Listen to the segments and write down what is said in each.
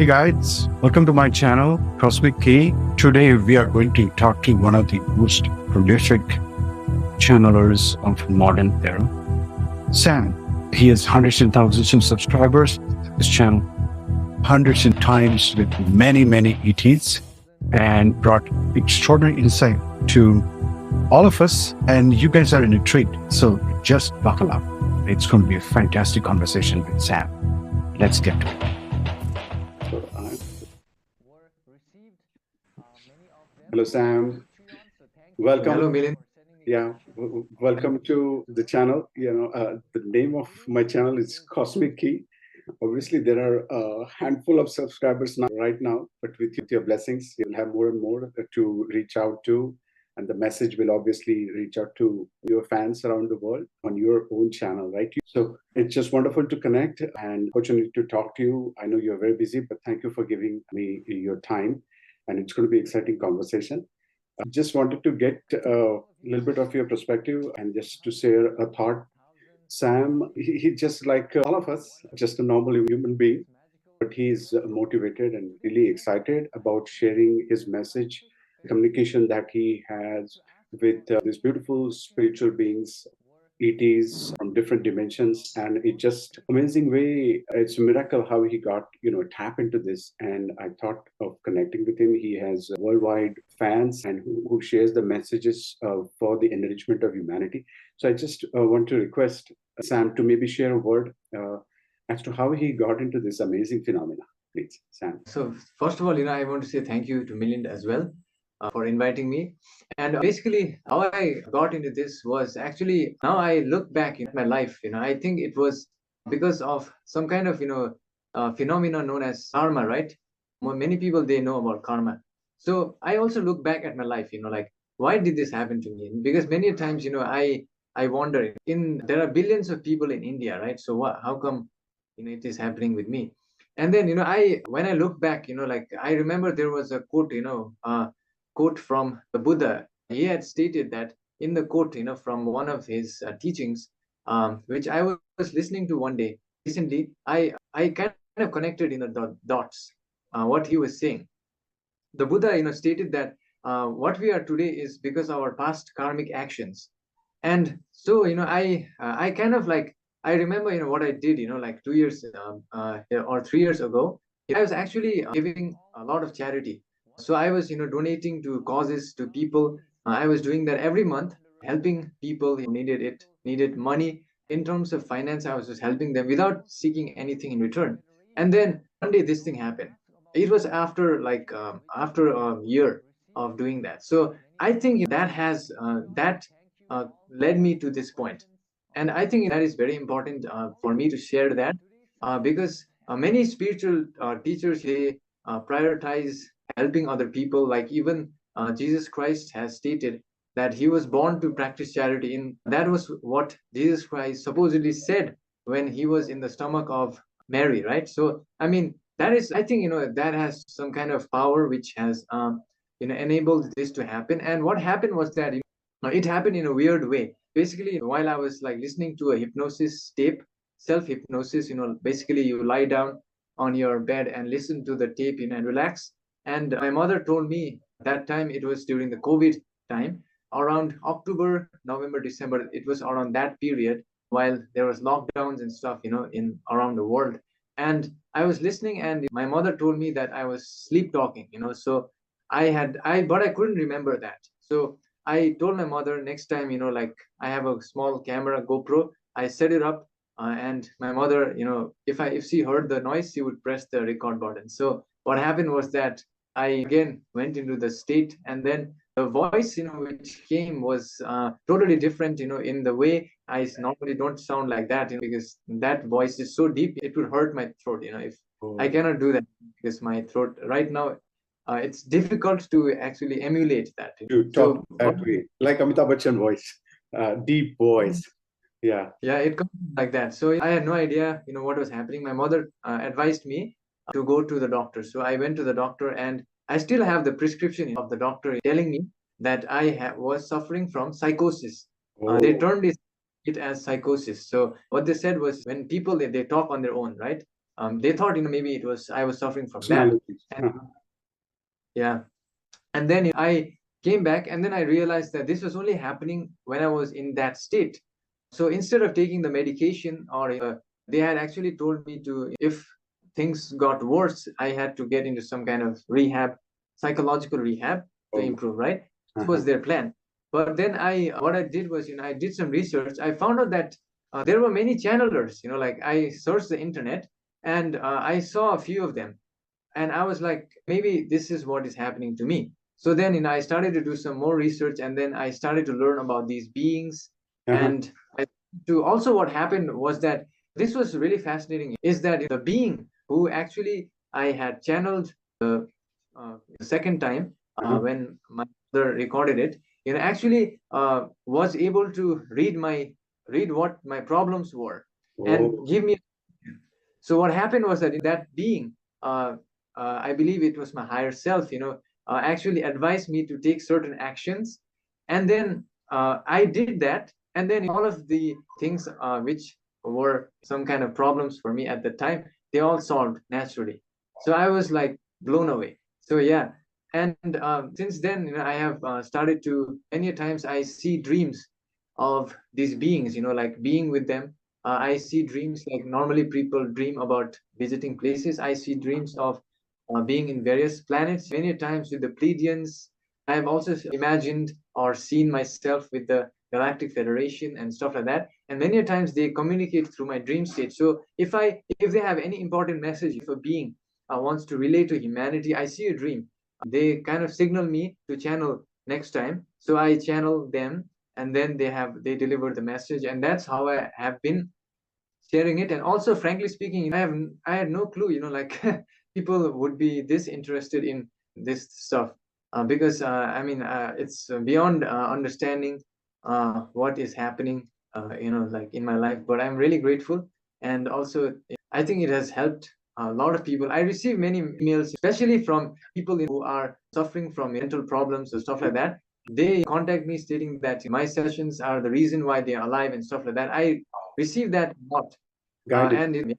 Hey guys, welcome to my channel, Cosmic Key. Today we are going to talk to one of the most prolific channelers of modern era, Sam. He has hundreds and thousands of subscribers. His channel hundreds of times with many ETs and brought extraordinary insight to all of us. And you guys are in a treat, so just buckle up. It's going to be a fantastic conversation with Sam. Let's get to it. Hello, Sam. Welcome. Hello, Milind. Yeah, welcome to the channel. The name of my channel is Cosmic Key. Obviously, there are a handful of subscribers right now, but with your blessings, you'll have more and more to reach out to. And the message will obviously reach out to your fans around the world on your own channel, right? So it's just wonderful to connect and opportunity to talk to you. I know you're very busy, but thank you for giving me your time. And it's going to be an exciting conversation. I just wanted to get a little bit of your perspective and just to share a thought. Sam, he just like all of us, just a normal human being, but he's motivated and really excited about sharing his message, communication that he has with these beautiful spiritual beings, ETs from different dimensions. And it's just amazing way. It's a miracle how he got, tap into this. And I thought of connecting with him. He has worldwide fans and who shares the messages for the enrichment of humanity. So I just want to request Sam to maybe share a word as to how he got into this amazing phenomena. Please, Sam. So first of all, I want to say thank you to Milind as well for inviting me. And basically, how I got into this was actually, now I look back at my life, I think it was because of some kind of, phenomena known as karma, right? Many people, they know about karma. So I also look back at my life, like, why did this happen to me? Because many times, I wonder, there are billions of people in India, right? So how come, it is happening with me? And then, when I look back, like, I remember there was a quote, quote from the Buddha. He had stated that in the quote, from one of his teachings, which I was listening to one day recently, I kind of connected, the dots, what he was saying. The Buddha, stated that what we are today is because of our past karmic actions. And so, I kind of like, I remember, what I did, like 2 years or 3 years ago, I was actually giving a lot of charity. So I was, donating to causes, to people. I was doing that every month, helping people who needed money. In terms of finance, I was just helping them without seeking anything in return. And then one day this thing happened. It was after after a year of doing that. So I think that has led me to this point. And I think that is very important for me to share that because many spiritual teachers, they prioritize helping other people. Like even Jesus Christ has stated that he was born to practice charity. That was what Jesus Christ supposedly said when he was in the stomach of Mary, right? So, I mean, that is, I think, that has some kind of power which has, enabled this to happen. And what happened was that it happened in a weird way. Basically, while I was like listening to a hypnosis tape, self-hypnosis, basically you lie down on your bed and listen to the tape, and relax. And my mother told me that time, it was during the COVID time, around October, November, December, it was around that period while there was lockdowns and stuff, in around the world. And I was listening, and my mother told me that I was sleep talking, so but I couldn't remember that. So I told my mother, next time, like, I have a small camera, GoPro, I set it up, and my mother, if she heard the noise, she would press the record button. So what happened was that I again went into the state, and then the voice, which came was totally different, in the way I normally don't sound like that, because that voice is so deep, it would hurt my throat, if I cannot do that, because my throat right now, it's difficult to actually emulate that. To talk that way, like Amitabh Bachchan voice, deep voice. Yeah. Yeah, it comes like that. So I had no idea, what was happening. My mother advised me to go to the doctor. So I went to the doctor, and I still have the prescription of the doctor telling me that I was suffering from psychosis. They termed it as psychosis. So what they said was, when people, they talk on their own, right? They thought, maybe it was I was suffering from that. Personalities. And yeah, and then I came back, and then I realized that this was only happening when I was in that state. So instead of taking the medication, or they had actually told me to, if things got worse, I had to get into some kind of rehab, psychological rehab to improve, right? This was their plan. But then what I did was, I did some research. I found out that there were many channelers, like I searched the internet, and I saw a few of them. And I was like, maybe this is what is happening to me. So then, I started to do some more research, and then I started to learn about these beings. And also what happened was that this was really fascinating, is that the being who actually I had channeled the second time, when my mother recorded it, actually was able to read what my problems were and give me. So what happened was that that being, I believe it was my higher self, actually advised me to take certain actions. And then I did that. And then all of the things which were some kind of problems for me at the time, they all solved naturally. So I was like blown away. So yeah. And since then, I have started to, many times I see dreams of these beings, like being with them. I see dreams like normally people dream about visiting places. I see dreams of being in various planets, many times with the Pleiadians. I have also imagined or seen myself with the Galactic Federation and stuff like that. And many times they communicate through my dream state. So if they have any important message, if a being wants to relate to humanity, I see a dream. They kind of signal me to channel next time. So I channel them, and then they deliver the message, and that's how I have been sharing it. And also, frankly speaking, I had no clue, like people would be this interested in this stuff, because I mean, it's beyond understanding what is happening, like in my life. But I'm really grateful, and also I think it has helped a lot of people. I receive many emails, especially from people who are suffering from mental problems or stuff like that. They contact me stating that my sessions are the reason why they are alive and stuff like that. I receive that a lot. And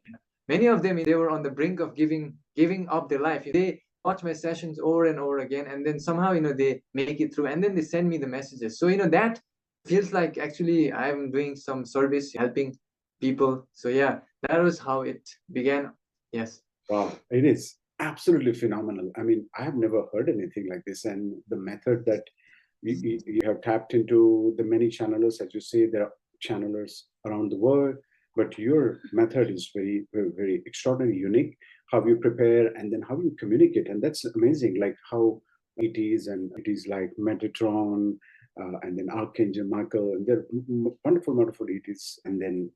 many of them, they were on the brink of giving up their life. They watch my sessions over and over again, and then somehow, they make it through, and then they send me the messages. So, that feels like actually I'm doing some service, helping people. So yeah, that was how it began. Yes. Wow, it is absolutely phenomenal. I mean, I have never heard anything like this. And the method that you have tapped into, the many channelers, as you say, there are channelers around the world, but your method is very, very, very extraordinary, unique. How you prepare and then how you communicate. And that's amazing, like how ETs and ETs like Metatron, and then Archangel Michael, and they're wonderful, wonderful ETs, and then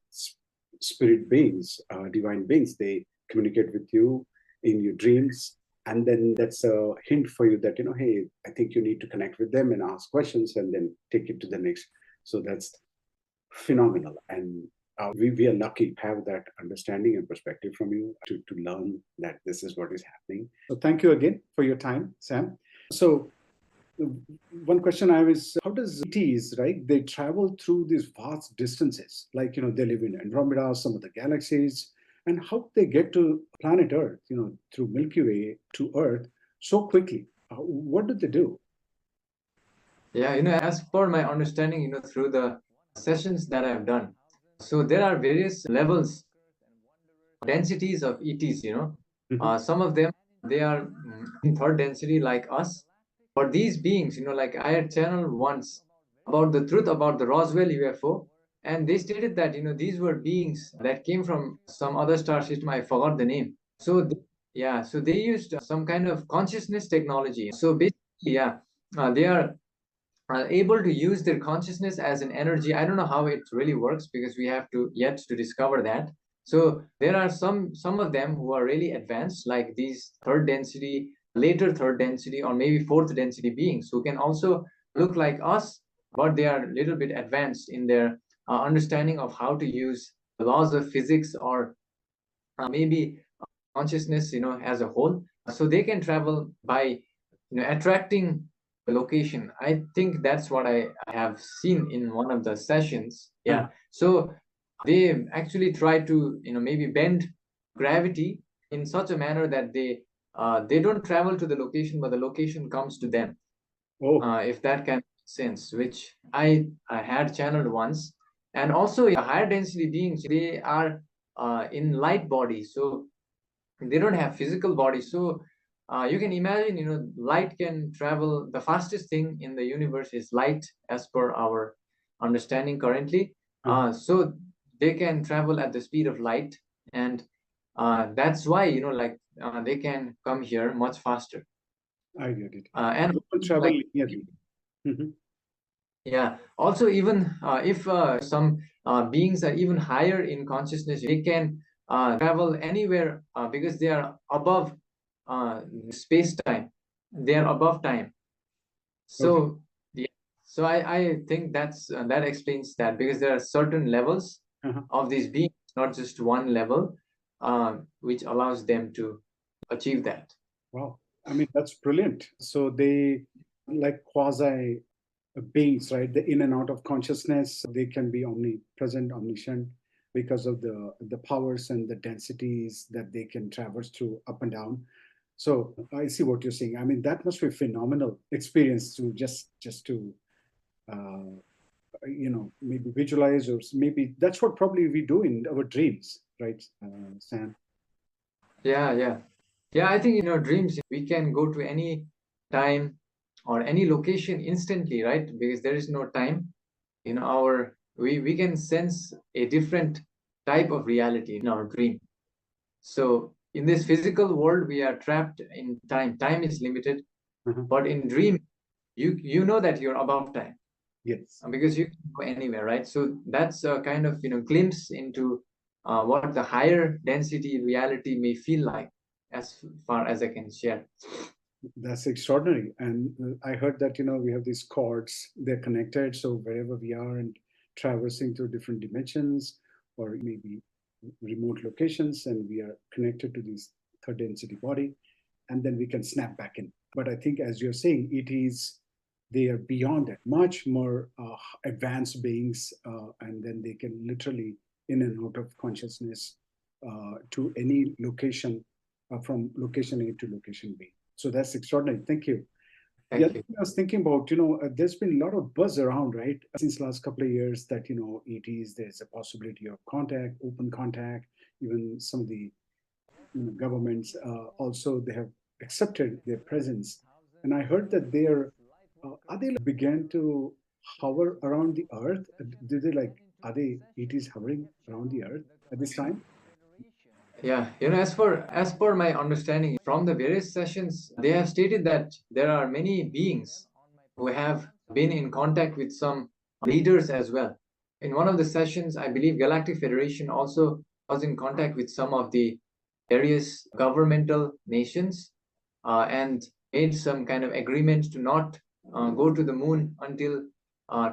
spirit beings, divine beings, they communicate with you in your dreams. And then that's a hint for you that, hey, I think you need to connect with them and ask questions and then take it to the next. So that's phenomenal. And we are lucky to have that understanding and perspective from you to learn that this is what is happening. So thank you again for your time, Sam. So one question I have is, how does ETs, right, they travel through these vast distances? Like, they live in Andromeda, some of the galaxies, and how they get to planet Earth, through Milky Way to Earth so quickly? What do they do? Yeah, as per my understanding, through the sessions that I've done, so there are various levels, densities of ETs, some of them, they are in third density like us. For these beings, like I had channeled once about the truth about the Roswell UFO, and they stated that, these were beings that came from some other star system. I forgot the name. So, yeah, so they used some kind of consciousness technology. So basically, yeah, they are able to use their consciousness as an energy. I don't know how it really works because we have to yet to discover that. So there are some of them who are really advanced, like these third density, later third density, or maybe fourth density beings who can also look like us, but they are a little bit advanced in their understanding of how to use the laws of physics, or maybe consciousness, as a whole. So they can travel by, attracting the location. I think that's what I have seen in one of the sessions. Yeah. So they actually try to, maybe bend gravity in such a manner that they don't travel to the location, but the location comes to them. Oh, If that can make sense, which I had channeled once. And also higher density beings, they are in light bodies, so they don't have physical bodies. So you can imagine, light can travel. The fastest thing in the universe is light, as per our understanding currently. So they can travel at the speed of light, and that's why, they can come here much faster. I get it. And People travel like, linearly. Mhm. yeah, also even if some beings are even higher in consciousness, they can travel anywhere because they are above space-time. They are above time. Okay. So yeah, so I think that explains that, because there are certain levels Uh-huh. of these beings, not just one level, which allows them to achieve that. Wow. I mean, that's brilliant. So they like quasi beings, right? The in and out of consciousness, they can be omnipresent, omniscient because of the powers and the densities that they can traverse through up and down. So I see what you're saying. I mean, that must be a phenomenal experience to just to uh, maybe visualize, or maybe that's what probably we do in our dreams, right, Sam? Yeah, yeah. Yeah, I think in our dreams, we can go to any time or any location instantly, right? Because there is no time. We can sense a different type of reality in our dream. So in this physical world, we are trapped in time. Time is limited, Uh-huh. but in dream, you know that you're above time, Yes. because you can go anywhere, right? So that's a kind of glimpse into what the higher density reality may feel like, as far as I can share. That's extraordinary. And I heard that, we have these cords, they're connected. So wherever we are and traversing through different dimensions or maybe remote locations, and we are connected to this third density body, and then we can snap back in. But I think, as you're saying, ETs, they are beyond that, much more advanced beings, and then they can literally in and out of consciousness to any location, from location A to location B. So that's extraordinary. Thank you. The Thank other you. thing I was thinking about, there's been a lot of buzz around, right, since last couple of years that, ETs, there's a possibility of contact, open contact, even some of the governments also, they have accepted their presence. And I heard that are they began to hover around the earth? Do they are they ETs hovering around the earth at this time? Yeah, as per my understanding from the various sessions, they have stated that there are many beings who have been in contact with some leaders as well. In one of the sessions, I believe Galactic Federation also was in contact with some of the various governmental nations, and made some kind of agreement to not go to the moon until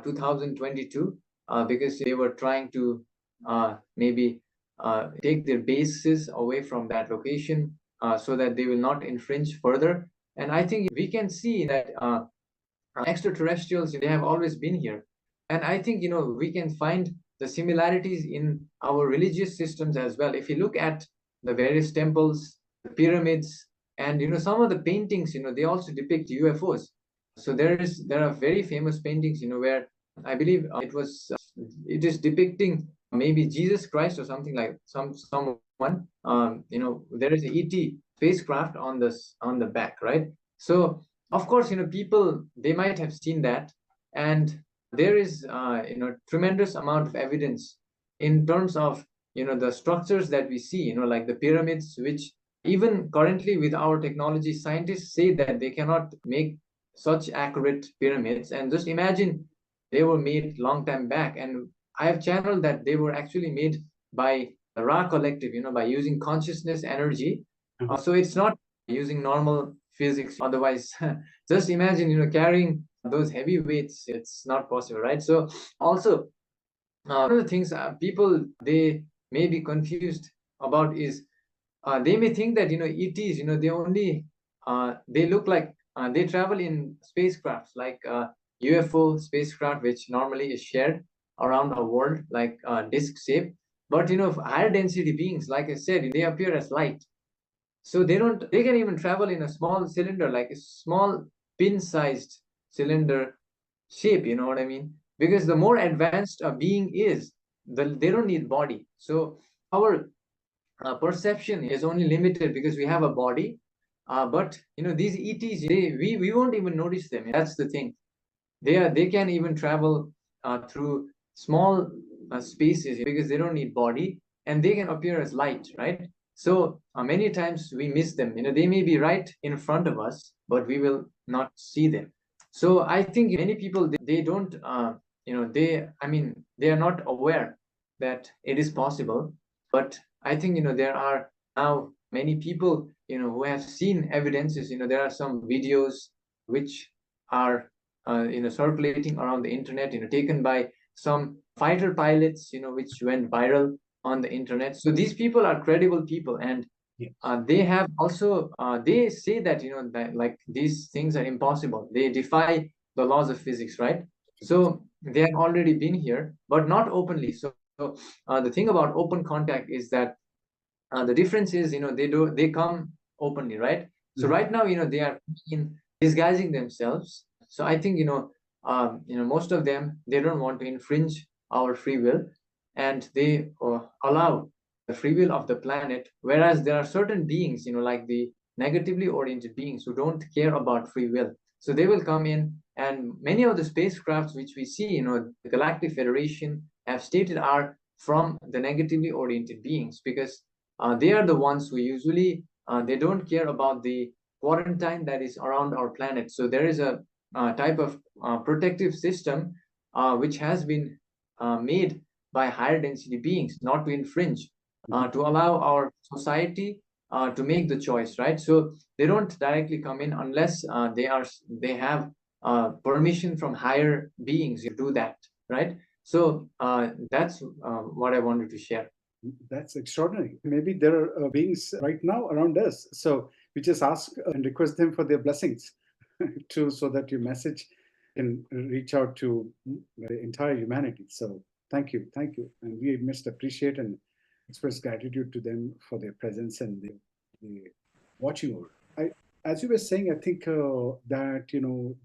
2022, because they were trying to maybe take their bases away from that location, so that they will not infringe further. And I think we can see that extraterrestrials, they have always been here. And I think we can find the similarities in our religious systems as well. If you look at the various temples, the pyramids, and some of the paintings, they also depict UFOs. So there are very famous paintings, where I believe it is depicting maybe Jesus Christ or something, like someone. There is a ET spacecraft on the back, right? So of course, people, they might have seen that. And there is tremendous amount of evidence in terms of the structures that we see, like the pyramids, which even currently with our technology, scientists say that they cannot make such accurate pyramids. And just imagine, they were made long time back, and I have channeled that they were actually made by the Ra collective, by using consciousness energy. Uh-huh. So it's not using normal physics. Otherwise, just imagine, carrying those heavy weights. It's not possible, right? So also, one of the things people, they may be confused about is, they may think that ETs, they only they look like, they travel in spacecrafts like UFO spacecraft, which normally is shared around our world, like disc shape. But higher density beings, like I said, they appear as light. So they can even travel in a small cylinder, like a small pin-sized cylinder shape, you know what I mean? Because the more advanced a being is, they don't need body. So our perception is only limited because we have a body. But these ETs, we won't even notice them. That's the thing. They can even travel through small spaces because they don't need body, and they can appear as light, right? So many times we miss them. They may be right in front of us, but we will not see them. So I think many people, they don't they are not aware that it is possible. But I think there are now many people who have seen evidences. There are some videos which are circulating around the internet, taken by some fighter pilots, which went viral on the internet. So these people are credible people, and Yes. they have also they say that that like these things are impossible. They defy the laws of physics, right? So they have already been here, but not openly. So the thing about open contact is that the difference is they come openly, right? So right now they are in disguising themselves. So I think most of them, they don't want to infringe our free will, and they allow the free will of the planet, whereas there are certain beings like the negatively oriented beings who don't care about free will. So they will come in, and many of the spacecrafts which we see, the Galactic Federation have stated, are from the negatively oriented beings, because they are the ones who usually they don't care about the quarantine that is around our planet. So there is a type of protective system which has been made by higher density beings, not to infringe, to allow our society to make the choice, right? So they don't directly come in unless they have permission from higher beings to do that, right? So that's what I wanted to share. That's extraordinary. Maybe there are beings right now around us. So we just ask and request them for their blessings to so that your message can reach out to the entire humanity. So thank you. Thank you. And we must appreciate and express gratitude to them for their presence and the watching over. As you were saying, I think that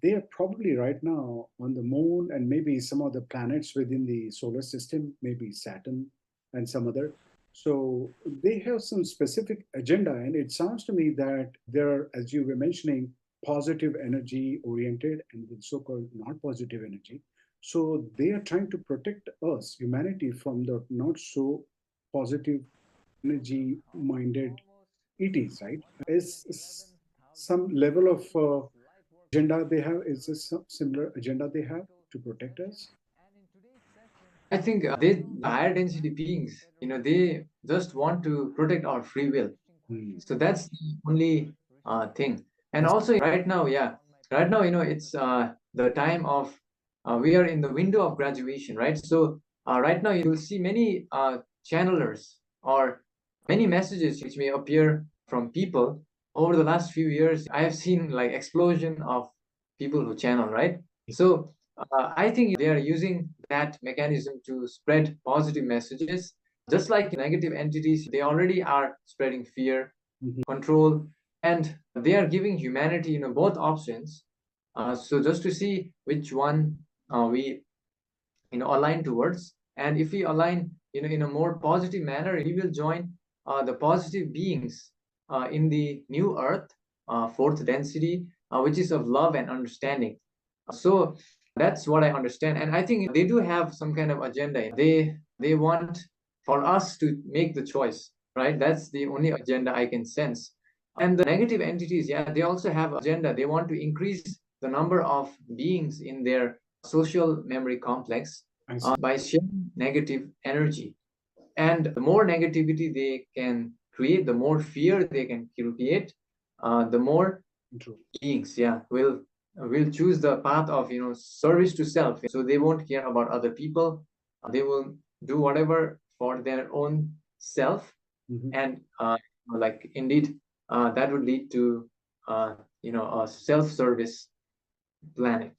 they are probably right now on the moon and maybe some other planets within the solar system, maybe Saturn and some other. So they have some specific agenda, and it sounds to me that there are, as you were mentioning, positive energy oriented and the so-called not positive energy. So they are trying to protect us, humanity, from the not so positive energy minded ETs, right? Is some level of agenda they have? Is this some similar agenda they have to protect us? I think the higher density beings, they just want to protect our free will. Hmm. So that's the only thing. And That's also right now, yeah, right now, it's the time of, we are in the window of graduation, right? So right now you'll see many channelers, or many messages which may appear from people. Over the last few years, I have seen like explosion of people who channel, right? So I think they are using that mechanism to spread positive messages. Just like negative entities, they already are spreading fear, mhm. control, and they are giving humanity both options. So just to see which one we align towards, and if we align in a more positive manner, we will join the positive beings in the new earth, fourth density, which is of love and understanding. So that's what I understand, and I think they do have some kind of agenda. They want for us to make the choice, right? That's the only agenda I can sense. And the negative entities, yeah, they also have agenda. They want to increase the number of beings in their social memory complex I see. by sharing negative energy. And the more negativity they can create, the more fear they can create, the more True. beings, yeah, will choose the path of service to self. So they won't care about other people. They will do whatever for their own self, Mhm. and like indeed that would lead to a self-service planet.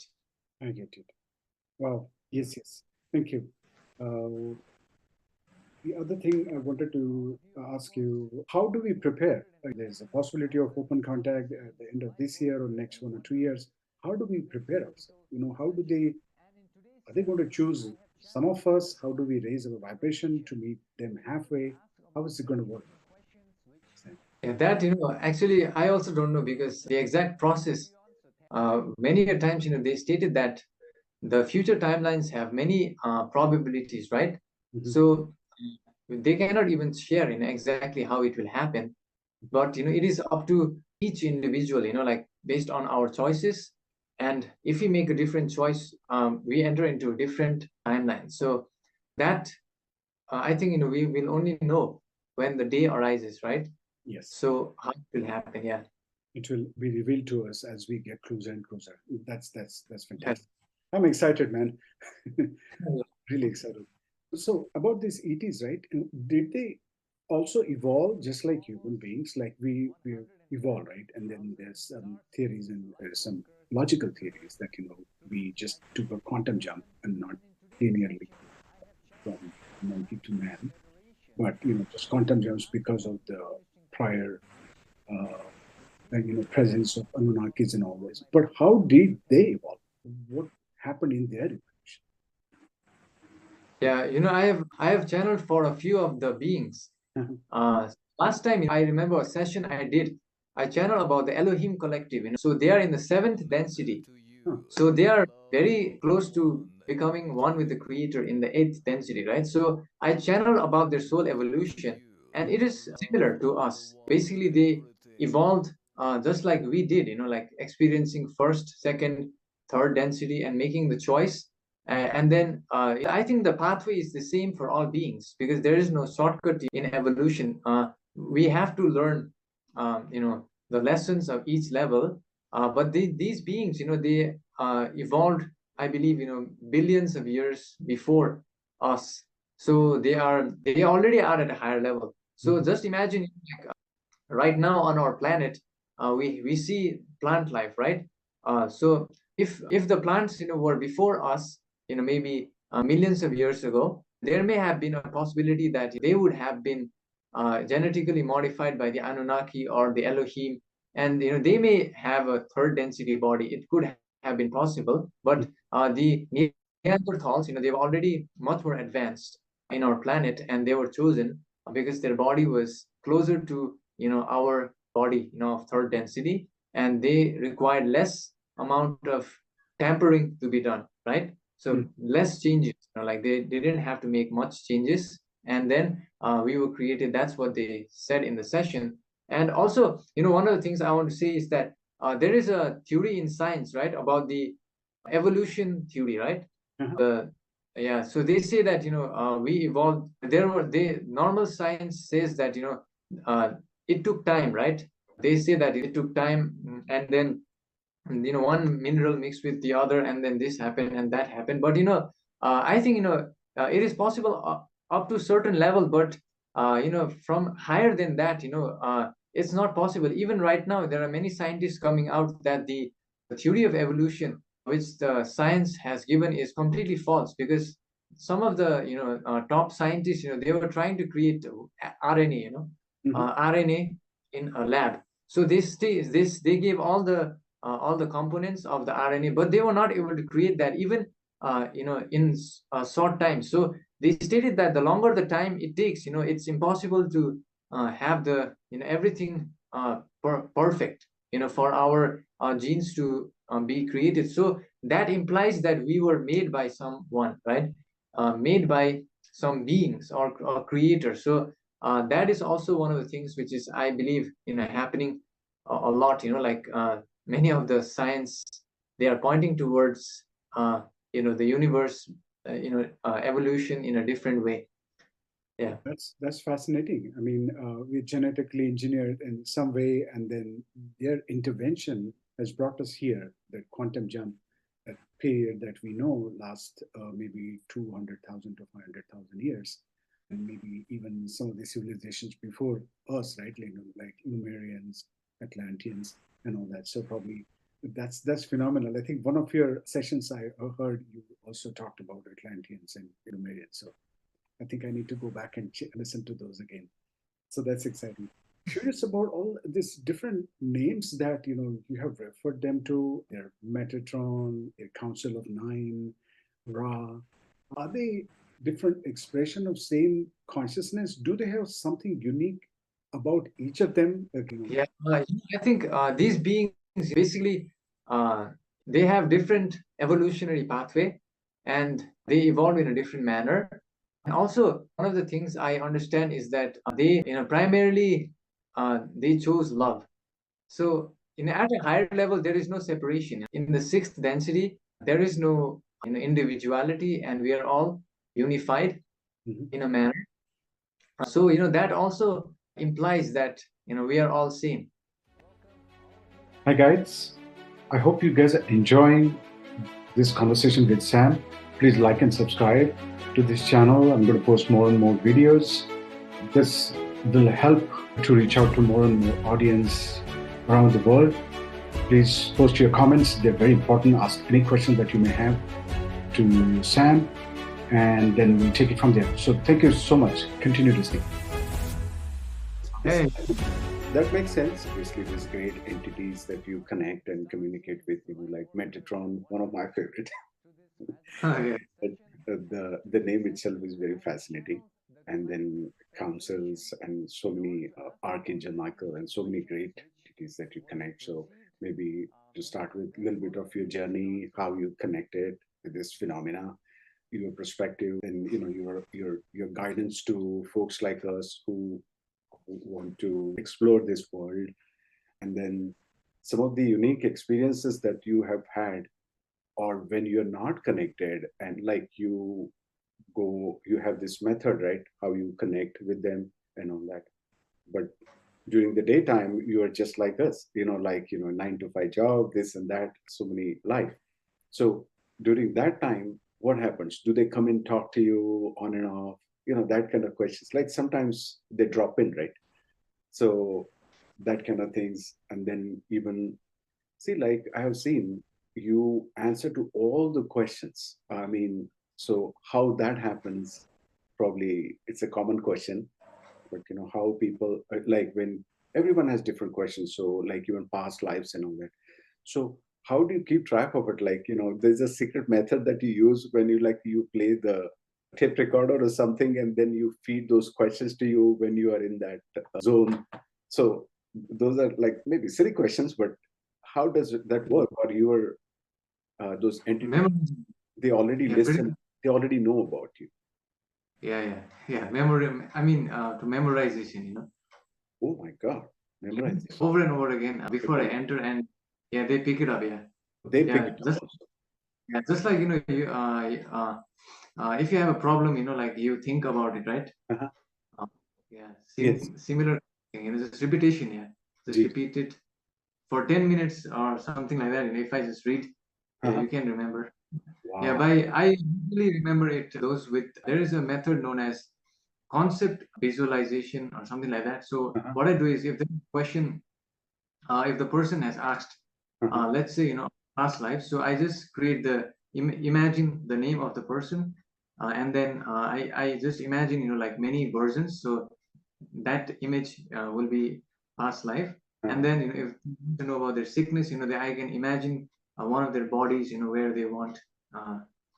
I get it. Wow. Yes, yes. Thank you. Uh, The other thing I wanted to ask you, how do we prepare? There's a possibility of open contact at the end of this year or next 1 or 2 years. How do we prepare ourselves? How do they, are they going to choose some of us? How do we raise our vibration to meet them halfway? How is it going to work? Yeah, that, actually, I also don't know because the exact process, many a times, they stated that the future timelines have many probabilities, right? Mhm. So they cannot even share, exactly how it will happen. But, it is up to each individual, like based on our choices. And if we make a different choice, we enter into a different timeline. So that, I think, we will only know when the day arises, right? Yes, So how it will happen, yeah. it will be revealed to us as we get closer and closer. That's Yes. fantastic. I'm excited, man. Really excited. So about these ETs, right? Did they also evolve just like human beings? Like we evolve, right? And then there's some theories and there's some logical theories that we just took a quantum jump and not linearly from monkey to man, but just quantum jumps because of the prior uh, presence of Anunnakis and all this. But how did they evolve? What happened in their evolution? Yeah, I have channeled for a few of the beings. Last time I remember a session I did, I channeled about the Elohim collective. So they are in the seventh density. Huh. So they are very close to becoming one with the creator in the eighth density, right? So I channeled about their soul evolution, and it is similar to us. Basically, they evolved just like we did, like experiencing first, second, third density and making the choice. And then I think the pathway is the same for all beings because there is no shortcut in evolution. We have to learn, the lessons of each level. But these beings, they evolved, I believe, billions of years before us. So they already are at a higher level. So Mhm. just imagine, like, right now on our planet, we see plant life, right? So if the plants, were before us, maybe millions of years ago, there may have been a possibility that they would have been genetically modified by the Anunnaki or the Elohim, and they may have a third density body. It could have been possible, but the Neanderthals, they've already much more advanced in our planet, and they were chosen because their body was closer to our body of third density, and they required less amount of tampering to be done, right? So Mhm. less changes, like they didn't have to make much changes, and then we were created. That's what they said in the session. And also, one of the things I want to say is that there is a theory in science, right, about the evolution theory, right? Uh-huh. The Yeah, so they say that we evolved. They normal science says that uh, it took time, right? They say that it took time, and then one mineral mixed with the other, and then this happened and that happened. But I think it is possible up to certain level, but from higher than that, it's not possible. Even right now, there are many scientists coming out that the theory of evolution which the science has given is completely false, because some of the top scientists, they were trying to create RNA, Mhm. RNA in a lab. So they gave all the components of the RNA, but they were not able to create that even in a short time. So they stated that the longer the time it takes, it's impossible to have the everything perfect, for our genes to be created. So that implies that we were made by someone, right? Made by some beings or creators. So that is also one of the things which is, I believe, happening a lot. Like many of the science, they are pointing towards the universe, evolution in a different way. Yeah. That's fascinating. I mean, we're genetically engineered in some way, and then their intervention has brought us here. The quantum jump, that period that we know last maybe 200,000 to 500,000 years, and maybe even some of the civilizations before us, right? Like Lemurians, Atlanteans, and all that. So probably that's phenomenal. I think one of your sessions I heard you also talked about Atlanteans and Lemurians. So I think I need to go back and listen to those again. So that's exciting. Curious about all these different names that you have referred them to. They're Metatron, a Council of Nine, Ra. Are they different expression of same consciousness? Do they have something unique about each of them? Yeah, I think these beings basically they have different evolutionary pathway, and they evolve in a different manner. And also, one of the things I understand is that they, primarily they chose love. So, at a higher level, there is no separation. In the sixth density, there is no individuality, and we are all unified in a manner. So, that also implies that we are all same. Hi guys, I hope you guys are enjoying this conversation with Sam. Please like and subscribe to this channel. I'm going to post more and more videos. This will help to reach out to more and more audience around the world. Please post your comments. They're very important. Ask any questions that you may have to Sam, and then we'll take it from there. So thank you so much. Continue listening. Hey. That makes sense. Obviously, these great entities that you connect and communicate with, like Metatron, one of my favorite. Yeah. The name itself is very fascinating. And then councils and so many Archangel Michael and so many great entities that you connect. So maybe to start with a little bit of your journey, how you connected with this phenomena, your perspective, and your guidance to folks like us who want to explore this world, and then some of the unique experiences that you have had, or when you're not connected, and like you have this method, right, how you connect with them and all that. But during the daytime you are just like us, 9 to 5 job, this and that, so many life. So during that time, what happens? Do they come and talk to you on and off? That kind of questions. Like sometimes they drop in, right? So that kind of things. And then even see, like I have seen you answer to all the questions. I mean, so how that happens, probably it's a common question, but how people like when everyone has different questions. So like even past lives and all that. So how do you keep track of it? Like, there's a secret method that you use when you play the tape recorder or something, and then you feed those questions to you when you are in that zone. So those are like maybe silly questions, but how does that work? Or your those entities, they already listen, they already know about you. Yeah. Memory. I mean, to memorization, Oh my God, memorization over and over again before I enter, and yeah, they pick it up. Yeah, they pick it up. Just like you if you have a problem, like you think about it, right? Yeah, Yes. similar thing, just repetition. Yeah, just repeat it for 10 minutes or something like that. And if I just read, you can remember. Wow. Yeah, I usually remember it. There is a method known as concept visualization or something like that. So what I do is, if the question, if the person has asked, let's say, past life, so I just create imagine the name of the person, and then I just imagine, like many versions. So that image will be past life. And then, if you know about their sickness, I can imagine one of their bodies, where they want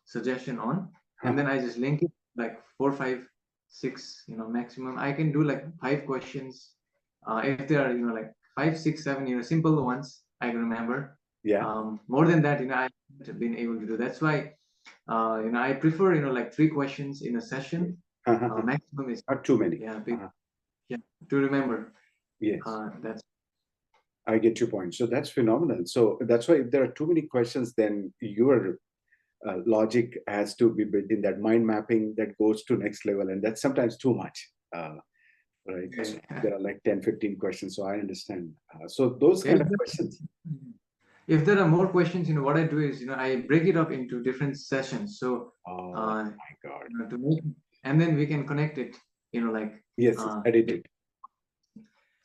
suggestion on, and then I just link it like 4, 5, 6, maximum. I can do like 5 questions. If there are, like 5, 6, 7, simple ones I can remember. Yeah. More than that, I haven't been able to do. That's why, I prefer, like 3 questions in a session. Maximum is not too many. Yeah, yeah, to remember. Yes. That's. I get your point. So that's phenomenal. So that's why if there are too many questions, then your logic has to be built in, that mind mapping that goes to next level, and that's sometimes too much. Right? So there are like 10, 15 questions. So I understand. So those kind of questions. If there are more questions, what I do is, I break it up into different sessions. So, my God. And then we can connect it, like. Yes, edit it.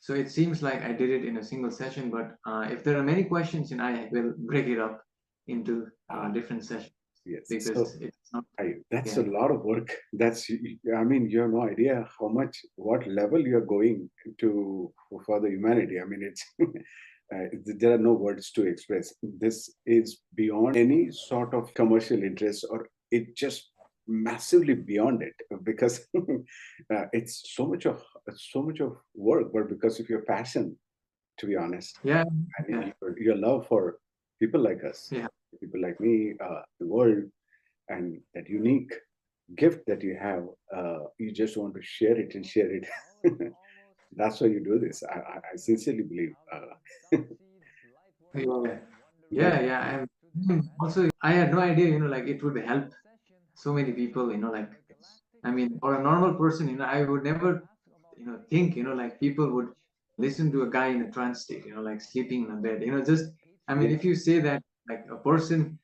So it seems like I did it in a single session, but if there are many questions, I will break it up into different sessions. Yes. because So it's not. that's Yeah. a lot of work. I mean, you have no idea what level you're going to for the humanity. I mean, it's there are no words to express. This is beyond any sort of commercial interest, or it just massively beyond it, because it's so much of work, but because of your passion, to be honest, Yeah. and Yeah. your love for people like us, Yeah. people like me, the world, and that unique gift that you have, you just want to share it and share it. That's why you do this. I sincerely believe Yeah. that. Yeah. And also, I had no idea, like it would help so many people, like, I mean, or a normal person, I would never, think, like people would listen to a guy in a trance state, like sleeping in a bed, just, I mean, Yeah. if you say that, like a person,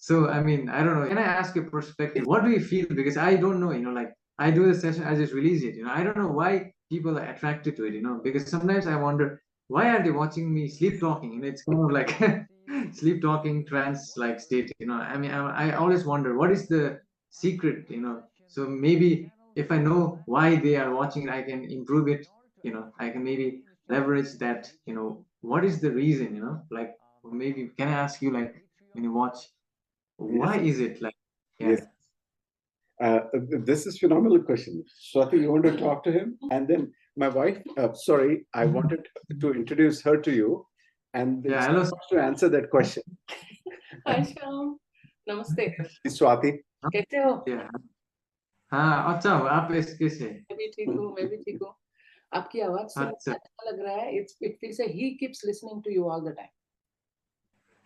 so, I mean, I don't know, can I ask your perspective? What do you feel? Because I don't know, like, I do the session, I just release it, I don't know why people are attracted to it, because sometimes I wonder, why are they watching me sleep talking? It's kind of like sleep talking trance like state. I mean, I always wonder what is the secret. So maybe if I know why they are watching it, I can improve it. I can maybe leverage that. What is the reason? Like, or maybe can I ask you, like, when you watch, Yes. why is it like? Yeah. Yes. This is phenomenal question. Swati, you want to talk to him? And then my wife, sorry, I wanted to introduce her to you, and then Yeah. she Hello. wants to answer that question. हाय श्याम नमस्ते Swati. कैसे हो Yeah. हाँ, अच्छा हो आप कैसे? मैं भी ठीक हूँ मैं भी ठीक हूँ आपकी आवाज सुन अच्छा. अच्छा लग रहा है it feels like he keeps listening to you all the time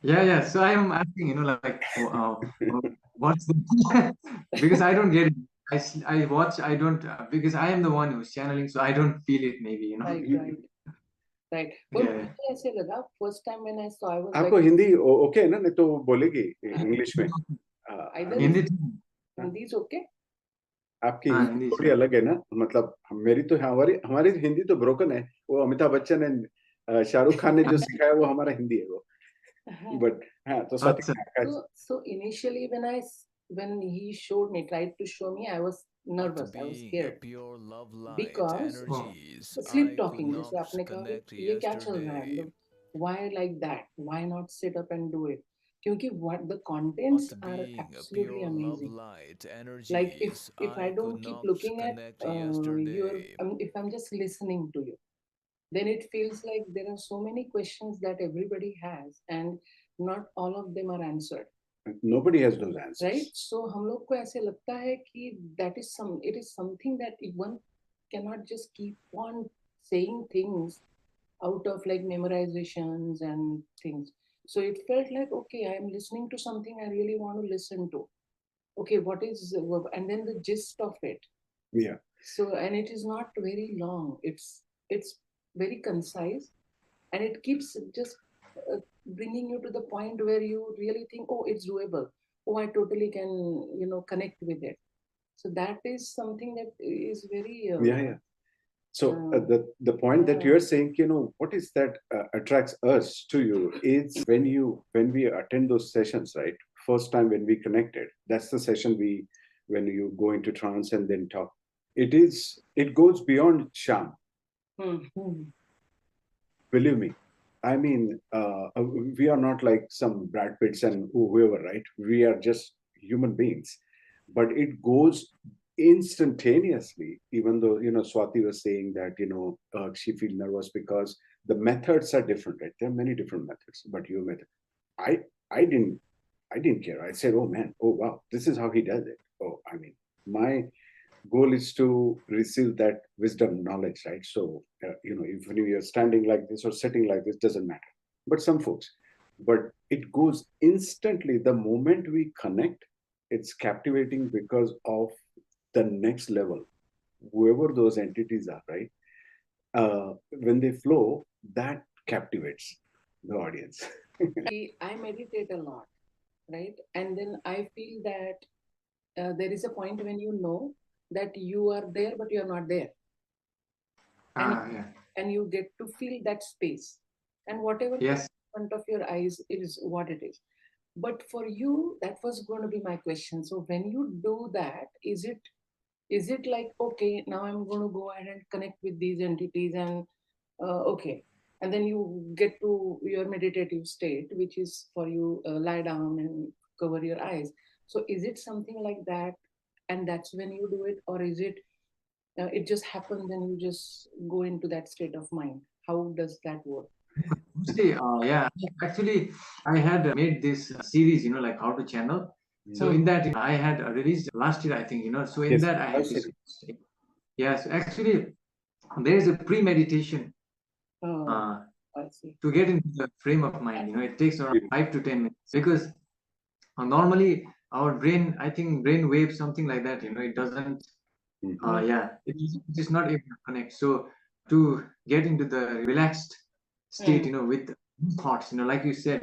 Yeah. So I am asking, like, what's the because I don't get it. I watch. I don't because I am the one who's channeling, so I don't feel it. Maybe. right पर Yeah. मुझे ऐसे लगा first time when I saw I was आपको like Hindi okay है ना? नहीं तो वो बोलेगी इंग्लिश में। Either Hindi. Hindi is okay आपकी हाँ, हिंदी हिंदी थोड़ी अलग है ना? मतलब मेरी तो हमारी हमारी हिंदी तो ब्रोकन है। वो अमिताभ बच्चन ने शाहरुख खान ने जो सिखाया वो हमारा हिंदी है वो। बट हाँ तो स्वाति अच्छा. so initially when he showed me tried to show me I was nervous I was scared because Oh. sleep talking जैसे आपने कहा कि ये क्या चल रहा है मतलब why like that why not sit up and do it क्योंकि what the contents are absolutely amazing like if I don't keep looking at if I'm just listening to you then it feels like there are so many questions that everybody has and not all of them are answered nobody has those answers right so हम लोग को ऐसे लगता है कि it is something that one cannot just keep on saying things out of like memorizations and things so it felt like okay I am listening to something I really want to listen to okay what is and then the gist of it yeah so and it is not very long it's very concise and it keeps just bringing you to the point where you really think oh it's doable oh I totally can connect with it so that is something that is very yeah so the point that you're saying what is that attracts us to you is when we attend those sessions, right? First time when we connected, that's the session when you go into trance and then talk, it goes beyond sham. Believe me, I mean, we are not like some Brad Pitts and whoever, right? We are just human beings, but it goes instantaneously. Even though Swati was saying that she feels nervous because the methods are different, right? There are many different methods, but your method, I I didn't I didn't care. I said, oh man, oh wow, this is how he does it. Oh, I mean, my goal is to receive that wisdom knowledge, right? So even if you're standing like this or sitting like this, doesn't matter. But some folks, but it goes instantly the moment we connect. It's captivating because of the next level, whoever those entities are, right? When they flow, that captivates the audience. I meditate a lot right and then I feel that there is a point when you know that you are there but you are not there Yeah. and you get to feel that space and whatever Yes. in front of your eyes is what it is But for you, that was going to be my question. So when you do that, is it like, okay, now I'm going to go ahead and connect with these entities and okay, and then you get to your meditative state, which is for you lie down and cover your eyes. So is it something like that, and that's when you do it, or is it it just happens and you just go into that state of mind? How does that work? See, yeah, actually, I had made this series, like how to channel. So in that, I had released last year, I think, so in Yes, that I I had see. discussed. Yeah, so actually, there is a pre-meditation Oh, I see. to get into the frame of mind. It takes around 5 to 10 minutes because normally our brain, I think brain waves, something like that, it doesn't, yeah, it is not able to connect. So to get into the relaxed state, with thoughts, like you said,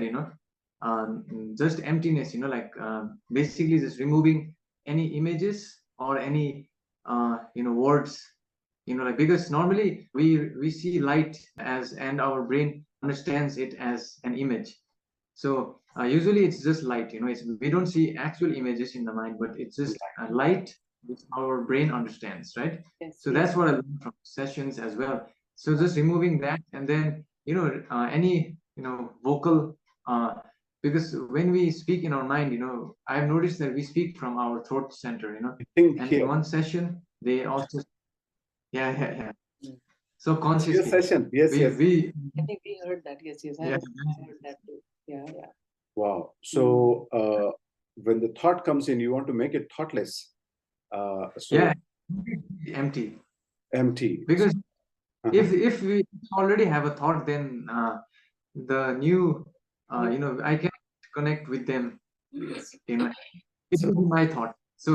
just emptiness, like basically just removing any images or any, words, like because normally we see light as, and our brain understands it as an image. So usually it's just light, we don't see actual images in the mind, but it's just a light which our brain understands, right? Yes, So yes. that's what I learned from sessions as well. So just removing that, and then any vocal, because when we speak in our mind, I've noticed that we speak from our throat center, Think and here. in one session they also, yeah. So It's your consciously, session. Yes, yes. I think we heard that. Yes, yes. I Yeah. heard that too. Yeah, yeah. Wow. So when the thought comes in, you want to make it thoughtless. So Yeah, empty. empty. Because Uh-huh. if we already have a thought, then the new, I can connect with them. Yes. It So will be my thought. So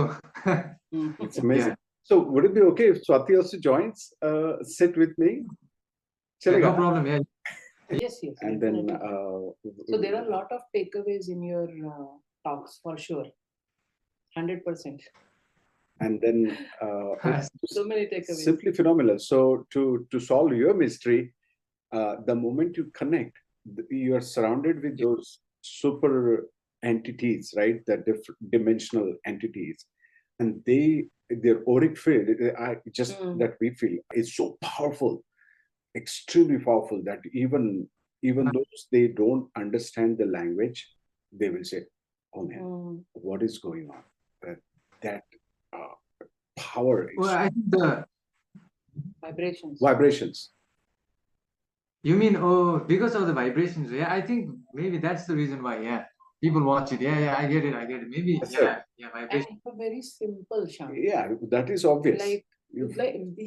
it's amazing. yeah, So would it be okay if Swati also joins? Sit with me. yeah, no Chalega. problem. Yeah, Yes, yes, And then definitely. So there are a lot of takeaways in your talks for sure. 100%. and then So many takeaways. simply phenomenal. So to solve your mystery, the moment you connect, you are surrounded with those super entities, right? The dimensional entities, and their auric field, just that we feel is so powerful, extremely powerful, that even those they don't understand the language, they will say, "Oh man, what is going on?" That uh, power well, is I think the vibrations. you mean, oh, because of the vibrations. Yeah, I think maybe that's the reason why. Yeah, people watch it. Yeah, I get it. Maybe That's it. yeah, And vibration. it's very simple, Sham. Yeah, that is obvious. Like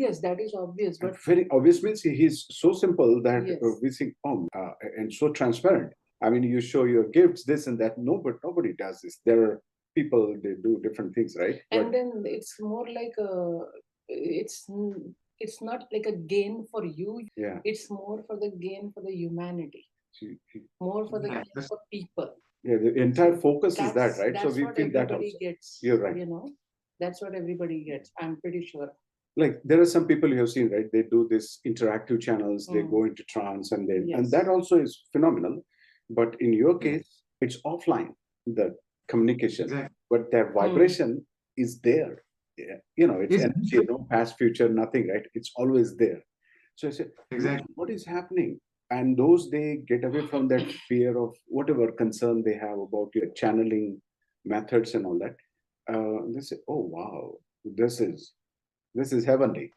yes, that is obvious, but very obvious means he's so simple that yes. we think, oh, and so transparent. I mean, you show your gifts, this and that. No, but nobody does this. There are people, they do different things, right? And But then it's more like it's it's not like a gain for you. yeah, It's more for the gain for the humanity, more for the Yeah, gain for people. yeah, the entire focus is that, right? So That's we what feel that everybody also. gets. You're right. That's what everybody gets. I'm pretty sure. Like there are some people you have seen, right? They do this interactive channels, they go into trance, and and that also is phenomenal. But in your case, it's offline, the communication, exactly. but that vibration is there. Yeah. It's energy, no past, future, nothing, right? It's always there. So I said, Exactly. what is happening? And those, they get away from that fear of whatever concern they have about your channeling methods and all that. They say, oh wow, this is heavenly.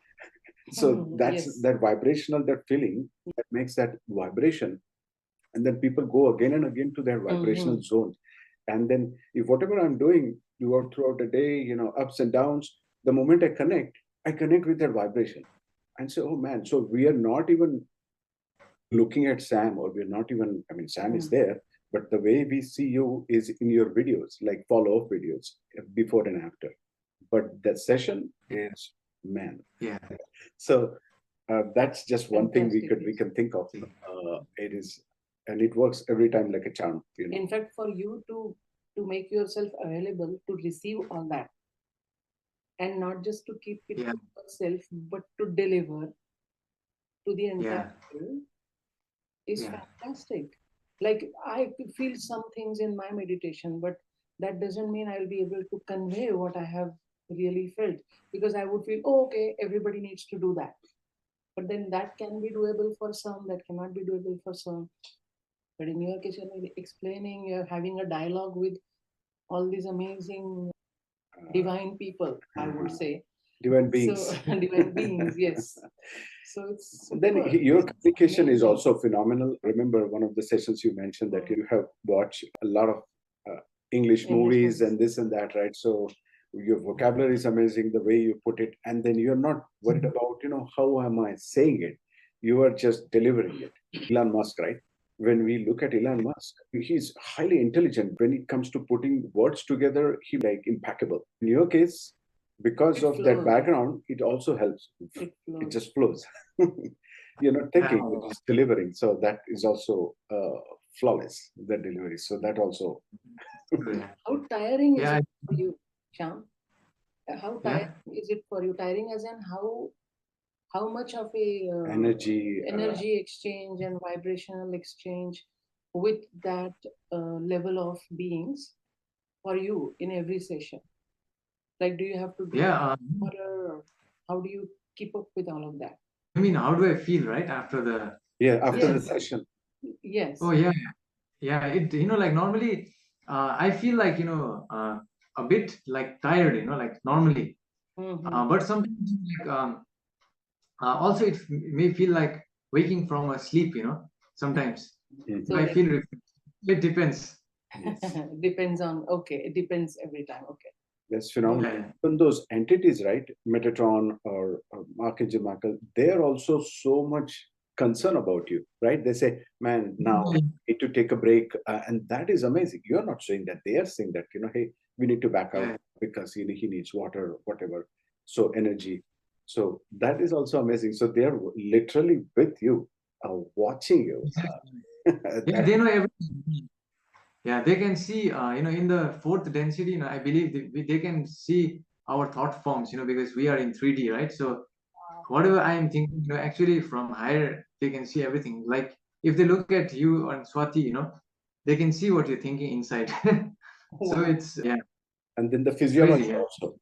So that's that vibrational, that feeling that makes that vibration, and then people go again and again to their vibrational zone. And then if whatever I'm doing throughout the day, ups and downs, the moment I connect with that vibration and say, oh man, so we are not even looking at Sam, or we're not even, I mean, Sam is there, but the way we see you is in your videos, like follow-up videos, before and after. But the session is, man. Yeah. So that's just one thing we can think of. It is, and it works every time like a charm. In fact, for you to make yourself available to receive all that, and not just to keep it to yourself, but to deliver to the entire world is fantastic. Like I feel some things in my meditation, but that doesn't mean I'll be able to convey what I have really felt, because I would feel, oh, okay, everybody needs to do that. But then that can be doable for some, that cannot be doable for some. But in your case, you're explaining, you're having a dialogue with all these amazing divine people, I would say. Divine beings. So, divine beings, yes. So it's super. Then your communication is also phenomenal. Remember one of the sessions you mentioned that you have watched a lot of English movies and this and that, right? So your vocabulary is amazing, the way you put it, and then you're not worried about, how am I saying it? You are just delivering it. Elon Musk, right? When we look at Elon Musk, he's highly intelligent. When it comes to putting words together, he's like impeccable. In your case, because of that background, it also helps. It just flows. You're not thinking, you're just delivering. So that is also flawless, the delivery. So that also. How tiring is it for you, Shyam? How tiring is it for you? Tiring as in how much of a energy exchange and vibrational exchange with that level of beings for you in every session? Like, do you have to do or how do you keep up with all of that? I mean, how do I feel, right, after the... after the session? Yes. Oh, yeah. Yeah, it, like normally, I feel like, a bit like tired, like normally. But sometimes, like, also it may feel like waking from a sleep, sometimes. So I feel it depends. Depends on, okay, it depends every time, okay. That's phenomenal. Yeah. Even those entities, right, Metatron or Archangel Michael, they're also so much concern about you, right? They say, man, now I need to take a break. And that is amazing. You're not saying that. They are saying that, hey, we need to back out because he needs water, whatever. So energy. So that is also amazing. So they're literally with you, watching you. Yeah, they know everything. Yeah, they can see, in the fourth density, I believe they can see our thought forms, because we are in 3D, right? So whatever I am thinking, actually from higher, they can see everything. Like if they look at you on Swati, they can see what you're thinking inside. So it's, yeah. And then the physiology crazy, also,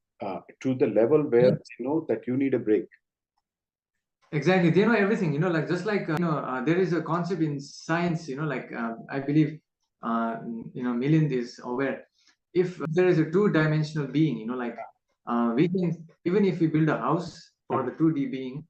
to the level where they know that you need a break. Exactly, they know everything, like just like there is a concept in science, like I believe Milind is aware. If there is a two-dimensional being, like we can, even if we build a house for the 2D being,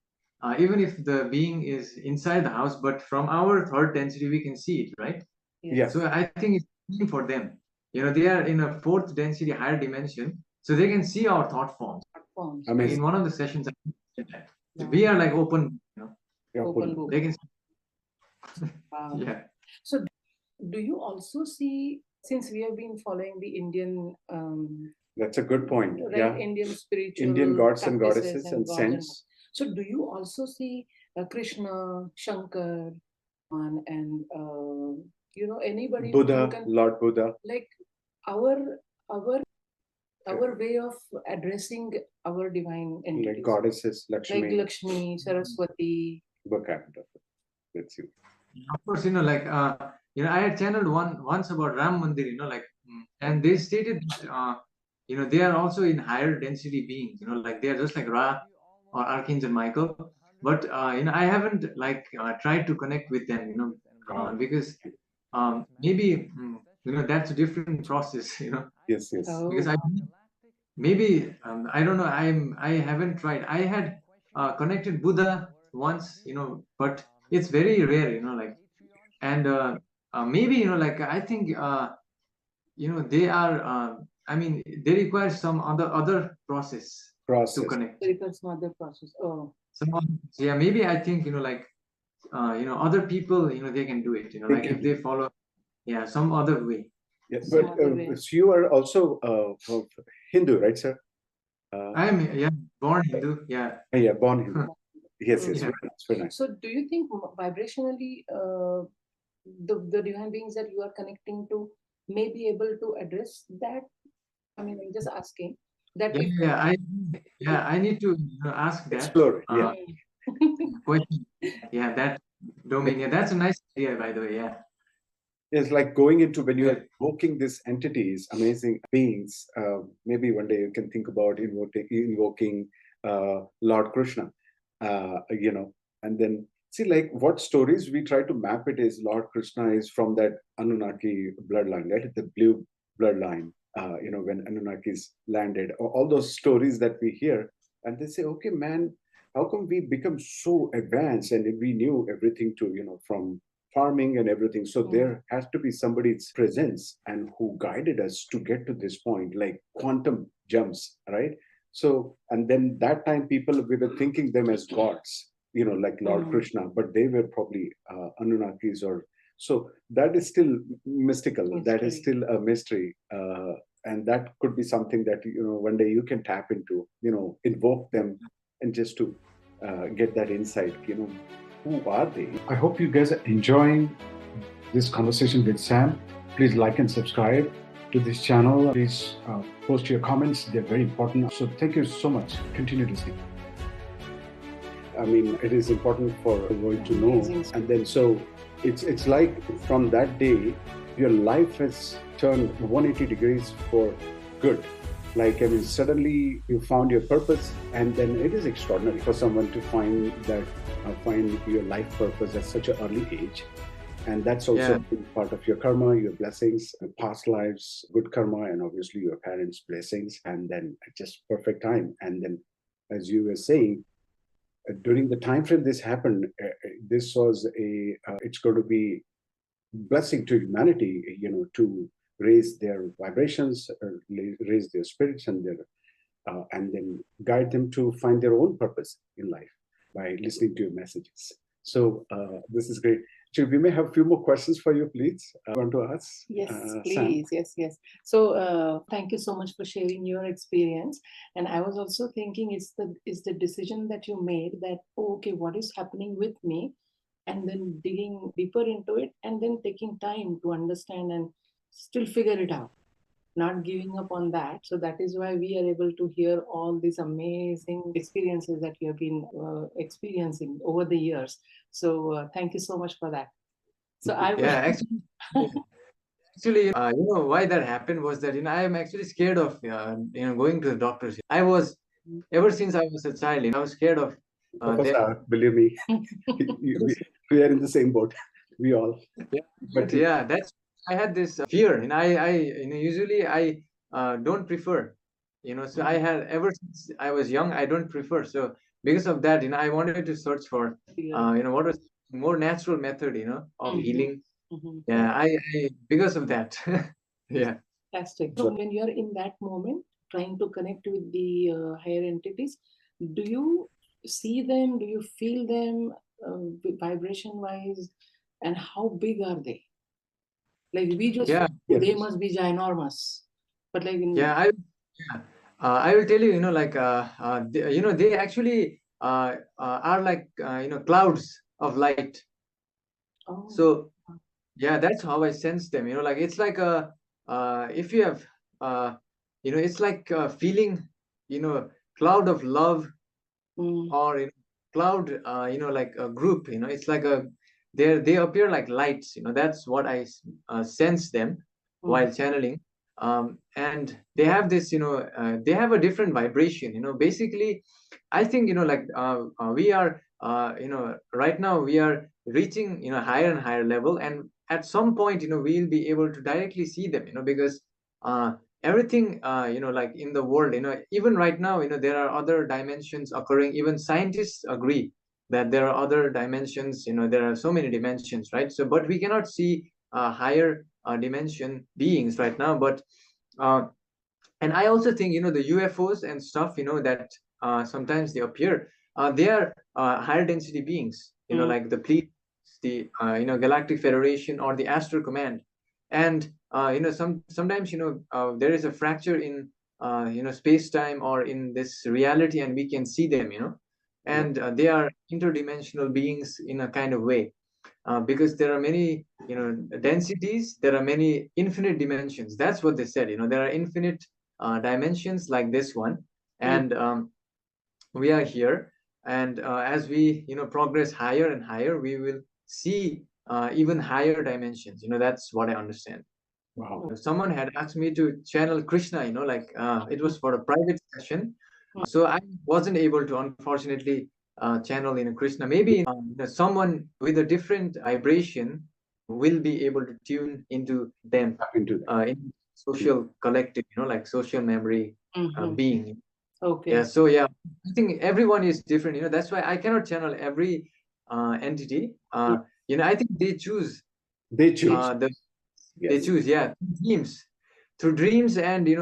even if the being is inside the house, but from our third density we can see it, right? Yeah. So I think it's same for them. They are in a fourth density, higher dimension, so they can see our thought forms. Amazing. In one of the sessions, I said that. We are like open, open book. They can. Wow. Yeah. So, do you also see, since we have been following the Indian? That's a good point. Right, yeah. Indian spiritual Indian gods and goddesses and saints. So, do you also see Krishna, Shankar, and anybody? Buddha, Lord Buddha. Like our way of addressing our divine entities, like goddesses, Lakshmi, like Lakshmi, Saraswati. That's you. Of course, like I had channeled once about Ram Mandir, like, and they stated that, they are also in higher density beings, like they are just like Ra or Archangel Michael, but I haven't like tried to connect with them, because maybe that's a different process, Yes, yes. Because maybe I don't know. I haven't tried. I had connected Buddha once, but it's very rare, like, and maybe like I think they are. I mean, they require some other process to connect. They require some other process. Oh. Yeah, maybe I think like other people they can do it. Like if they follow some other way. Yes, but you are also Hindu, right, sir? I am born Hindu. Yeah. Yeah, born Hindu. Yes, yes, very nice. So, do you think vibrationally, the divine beings that you are connecting to may be able to address that? I mean, I'm just asking that. I need to ask that. Explore. Yeah. Question. Yeah, that domain. Yeah, that's a nice idea, by the way. Yeah. It's like going into when you're invoking these entities, amazing beings. Maybe one day you can think about invoking Lord Krishna, and then see like what stories we try to map it is Lord Krishna is from that Anunnaki bloodline, right? The blue bloodline. When Anunnakis landed, all those stories that we hear, and they say, okay, man, how come we become so advanced and we knew everything to, from farming and everything. So there has to be somebody's presence and who guided us to get to this point, like quantum jumps, right? So, and then that time people, we were thinking them as gods, like Lord Krishna, but they were probably Anunnakis or, so that is still mystical. That is still a mystery. And that could be something that, one day you can tap into, invoke them and just to get that insight, who are they? I hope you guys are enjoying this conversation with Sam. Please like and subscribe to this channel. Please post your comments. They're very important. So thank you so much. Continue to see. I mean, it is important for the world to know. And then so it's like from that day, your life has turned 180 degrees for good. Like, I mean, suddenly you found your purpose, and then it is extraordinary for someone to find your life purpose at such an early age. And that's also part of your karma, your blessings, past lives, good karma, and obviously your parents' blessings, and then just perfect time. And then, as you were saying, during the time frame this happened, this was it's going to be blessing to humanity, to raise their vibrations, raise their spirits, and then guide them to find their own purpose in life by listening to your messages. So this is great. So we may have a few more questions for you, please. I want to ask. Yes, please. Sam. Yes. So thank you so much for sharing your experience. And I was also thinking, is the decision that you made that, okay, what is happening with me? And then digging deeper into it and then taking time to understand and still figure it out, not giving up on that. So that is why we are able to hear all these amazing experiences that you have been experiencing over the years. So thank you so much for that. So I will... Actually, why that happened was that, I am actually scared of, going to the doctors. I was, ever since I was a child, I was scared of believe me, we are in the same boat. We all. But that's, I had this fear, and I usually I don't prefer, so I had, ever since I was young, I don't prefer. So because of that, I wanted to search for, what was more natural method, of healing. Yeah, I because of that. Yeah. Fantastic. So when you're in that moment, trying to connect with the higher entities, do you see them? Do you feel them vibration-wise? And how big are they? Like we just, they must be ginormous. But like I will tell you, they actually are like clouds of light. Oh. So yeah, that's how I sense them. Like it's like a if you have it's like a feeling, cloud of love, or cloud, like a group. It's like they appear like lights. That's what I sense them while channeling. And they have this, they have a different vibration. Basically, I think like we are, right now we are reaching higher and higher level, and at some point we'll be able to directly see them. Because everything like in the world, even right now, there are other dimensions occurring. Even scientists agree that there are other dimensions. There are so many dimensions, right? So but we cannot see higher dimension beings right now. But and I also think the UFOs and stuff, that sometimes they appear, they are higher density beings, like the Pleiades, the Galactic Federation, or the Astral Command. And sometimes there is a fracture in space time or in this reality, and we can see them, and they are interdimensional beings in a kind of way, because there are many densities, there are many infinite dimensions. That's what they said. There are infinite dimensions like this one, and we are here. And as we progress higher and higher, we will see even higher dimensions. That's what I understand. Wow. Someone had asked me to channel Krishna, like it was for a private session. So I wasn't able to, unfortunately, channel Krishna. Maybe someone with a different vibration will be able to tune into them, in social collective, like social memory being. Okay. Yeah. So yeah, I think everyone is different. That's why I cannot channel every entity. I think they choose. They choose. They choose, yeah, dreams. Through dreams, and if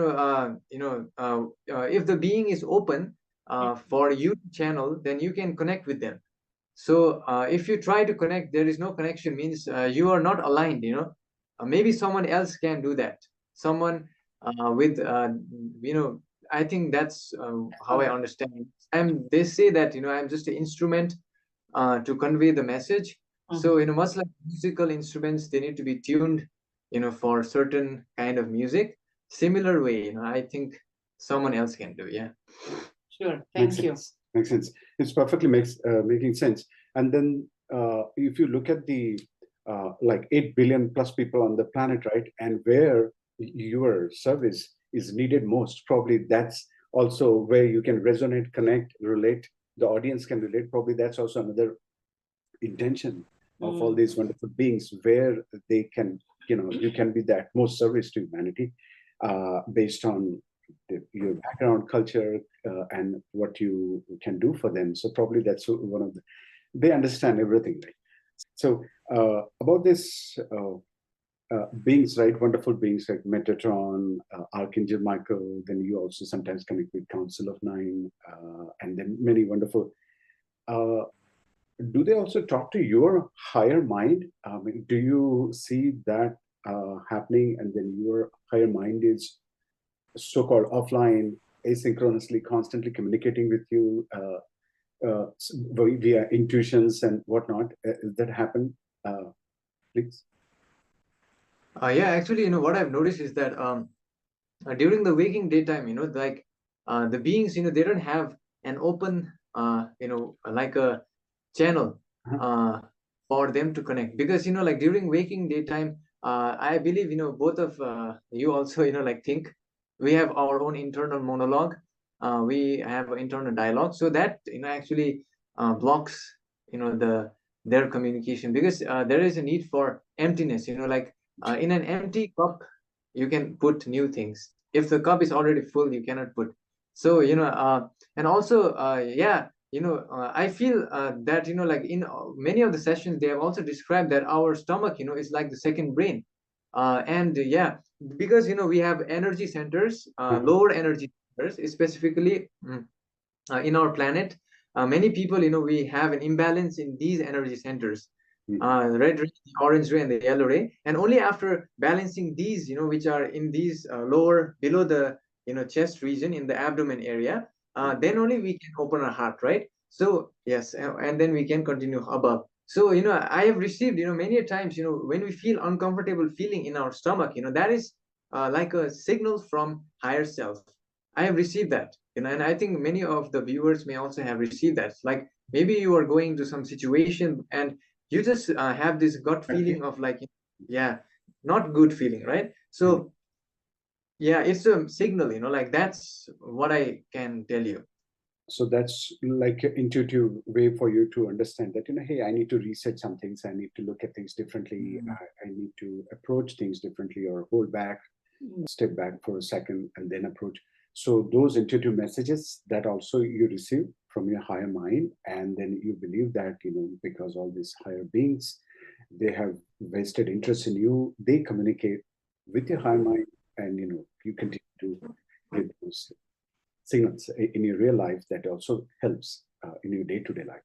the being is open for you to channel, then you can connect with them. So if you try to connect, there is no connection, means you are not aligned. Maybe someone else can do that. Someone with I think that's how I understand it. They say that I'm just an instrument to convey the message. So much like musical instruments, they need to be tuned for certain kind of music. Similar way, I think someone else can do. Yeah. Sure. Thank you. Makes sense. It's perfectly making sense. And then if you look at the like 8 billion plus people on the planet, right? And where your service is needed most, probably that's also where you can resonate, connect, relate. The audience can relate. Probably that's also another intention of all these wonderful beings, where they can, you can be that most service to humanity based on your background, culture, and what you can do for them. So probably that's one of the, they understand everything, right? So about this beings, right? Wonderful beings like Metatron, Archangel Michael. Then you also sometimes connect with Council of Nine, and then many wonderful. Do they also talk to your higher mind? Do you see that happening, and then your higher mind is so-called offline, asynchronously, constantly communicating with you via intuitions and whatnot? Does that happen? Please. Yeah, actually, what I've noticed is that during the waking daytime, like the beings, they don't have an open, like a channel for them to connect, because like during waking daytime, I believe both of you also like think we have our own internal monologue, we have internal dialogue, so that actually blocks their communication, because there is a need for emptiness, like in an empty cup you can put new things. If the cup is already full, you cannot put. So and also yeah, I feel that like in many of the sessions, they have also described that our stomach is like the second brain, and yeah, because we have energy centers, lower energy centers, specifically in our planet. Many people, we have an imbalance in these energy centers, red ray, the orange ray, and the yellow ray. And only after balancing these, which are in these lower, below the chest region, in the abdomen area, then only we can open our heart, right? So yes, and then we can continue above. So I have received many a times, when we feel uncomfortable feeling in our stomach, that is like a signal from higher self. I have received that, and I think many of the viewers may also have received that. Like maybe you are going to some situation and you just have this gut feeling of like, yeah, not good feeling, right? So yeah, it's a signal, like that's what I can tell you. So that's like an intuitive way for you to understand that, hey, I need to reset some things. I need to look at things differently. I need to approach things differently, or hold back, step back for a second, and then approach. So those intuitive messages that also you receive from your higher mind, and then you believe that, because all these higher beings, they have vested interest in you, they communicate with your higher mind, and, you continue to get those signals in your real life that also helps in your day-to-day life.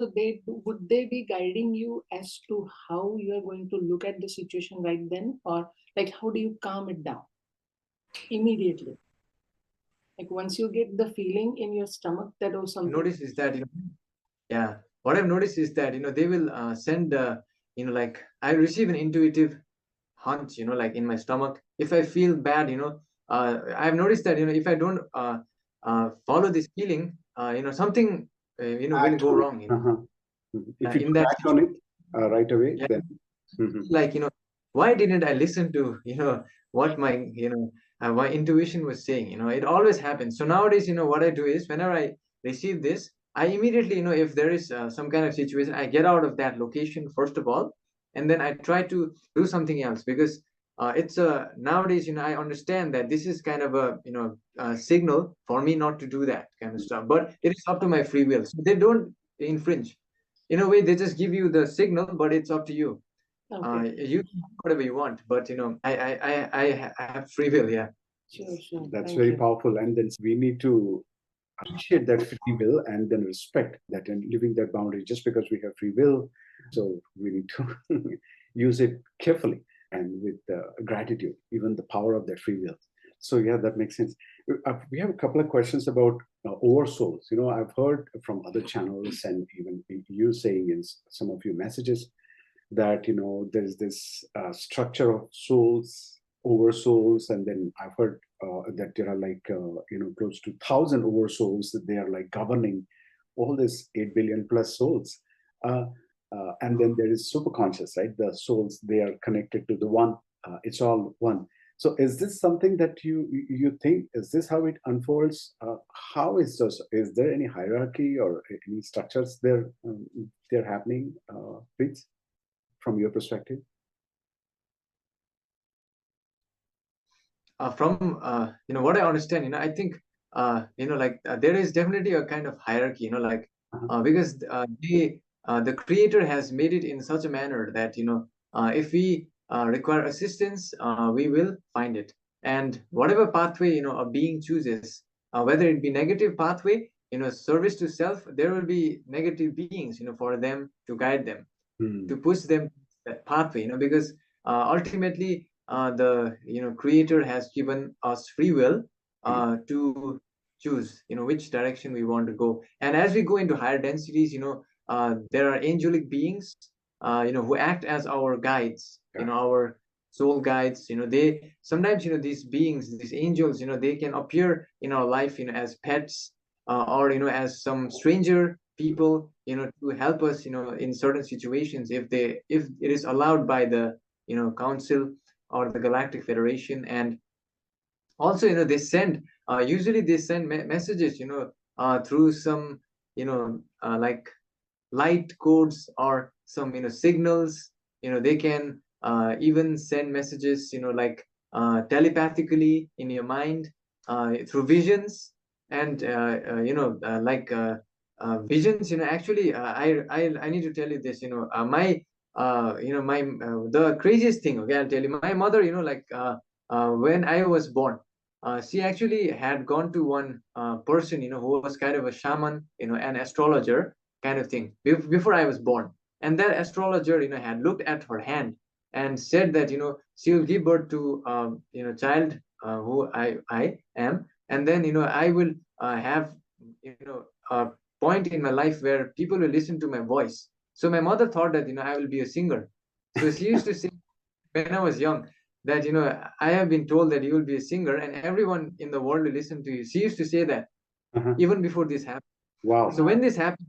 So would they be guiding you as to how you are going to look at the situation right then, or like how do you calm it down immediately? Like once you get the feeling in your stomach that or something. Notice is that yeah, what I've noticed is that they will send like I receive an intuitive hunch, like in my stomach. If I feel bad, I've noticed that if I don't follow this feeling, something will go wrong. If you act on it, right away, Yeah. then. Like, why didn't I listen to, what my, my intuition was saying? It always happens. So nowadays, what I do is whenever I receive this, I immediately, if there is some kind of situation, I get out of that location first of all, and then I try to do something else, because it's nowadays, I understand that this is kind of a signal for me not to do that kind of stuff, but it is up to my free will. So they don't infringe. In a way, they just give you the signal, but it's up to you. You can do whatever you want, but I have free will. Yeah. Sure. That's Thank very you. powerful, and then we need to appreciate that free will and then respect that and living that boundary. Just because we have free will, so we need to use it carefully and with gratitude, even the power of that free will. So yeah, that makes sense. We have a couple of questions about oversouls. I've heard from other channels and even you saying in some of your messages that there's this structure of souls, oversouls, and then I've heard that there are like close to 1,000 oversouls that they are like governing all this 8 billion plus souls. And then there is superconscious, right? The souls, they are connected to the one. It's all one. So is this something that you think, is this how it unfolds? How is this? Is there any hierarchy or any structures there they're happening, please, from your perspective? From what I understand, I think there is definitely a kind of hierarchy, like because the creator has made it in such a manner that if we require assistance, we will find it, and whatever pathway a being chooses, whether it be negative pathway, service to self, there will be negative beings, for them to guide them, to push them that pathway, because ultimately the creator has given us free will to choose which direction we want to go. And as we go into higher densities, there are angelic beings who act as our guides, our soul guides. They sometimes, these beings, these angels, they can appear in our life as pets, or as some stranger people, to help us in certain situations, if it is allowed by the council or the Galactic Federation. And also they send, usually they send messages through some like light codes or some signals. They can even send messages like telepathically in your mind, through visions, and visions. Actually, I need to tell you this. My my the craziest thing, okay, I'll tell you. My mother, when I was born, she actually had gone to one person who was kind of a shaman, an astrologer kind of thing, before I was born. And that astrologer had looked at her hand and said that she will give birth to child, who I am, and then I will have a point in my life where people will listen to my voice. So my mother thought that I will be a singer. So she used to say when I was young that I have been told that you will be a singer and everyone in the world will listen to you. She used to say that even before this happened. Wow. So when this happened,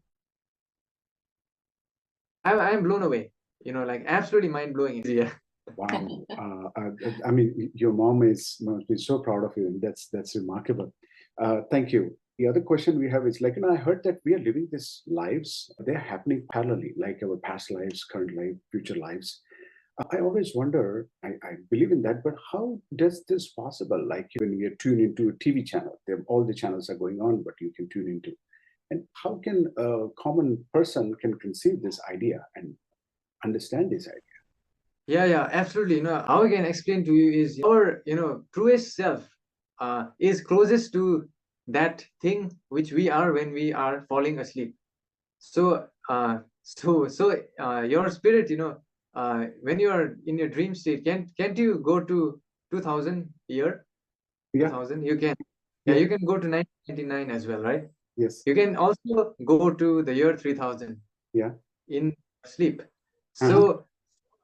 I am blown away. Like absolutely mind blowing. Yeah. Wow. I mean, your mom must be so proud of you, and that's remarkable. Thank you. The other question we have is like, I heard that we are living these lives, they're happening parallelly, like our past lives, current life, future lives. I always wonder, I believe in that, but how does this possible? Like when we are tuned into a TV channel, all the channels are going on, but you can tune into. And how can a common person can conceive this idea and understand this idea? Yeah, absolutely. How I can explain to you is our, truest self is closest to that thing which we are when we are falling asleep. So, your spirit, when you are in your dream state, can't you go to 2000 year? Yeah. 2000, you can. Yeah, you can go to 1999 as well, right? Yes. You can also go to the year 3000. Yeah. In sleep. So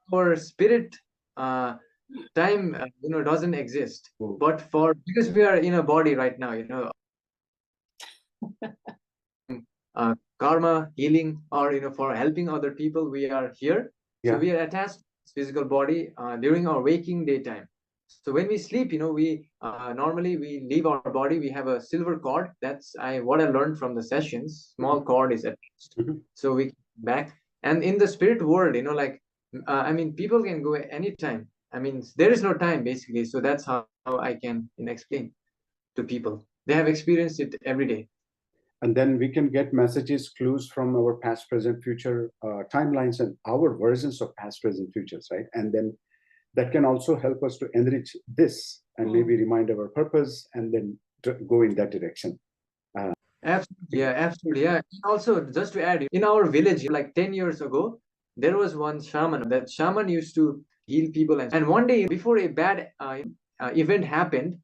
for spirit, time doesn't exist. But because we are in a body right now, karma, healing, or for helping other people, we are here. So we are attached to this physical body during our waking daytime. So when we sleep, we normally we leave our body. We have a silver cord. That's what I learned from the sessions. Small cord is attached, so we back. And in the spirit world, I mean, people can go anytime. I mean, there is no time basically. So that's how I can explain to people. They have experienced it every day. And then we can get messages, clues from our past, present, future timelines and our versions of past, present, futures, right? And then that can also help us to enrich this and maybe remind our purpose and then go in that direction. Absolutely, yeah, absolutely, yeah. And also, just to add, in our village, like 10 years ago, there was one shaman. That shaman used to heal people, and one day before a bad event happened,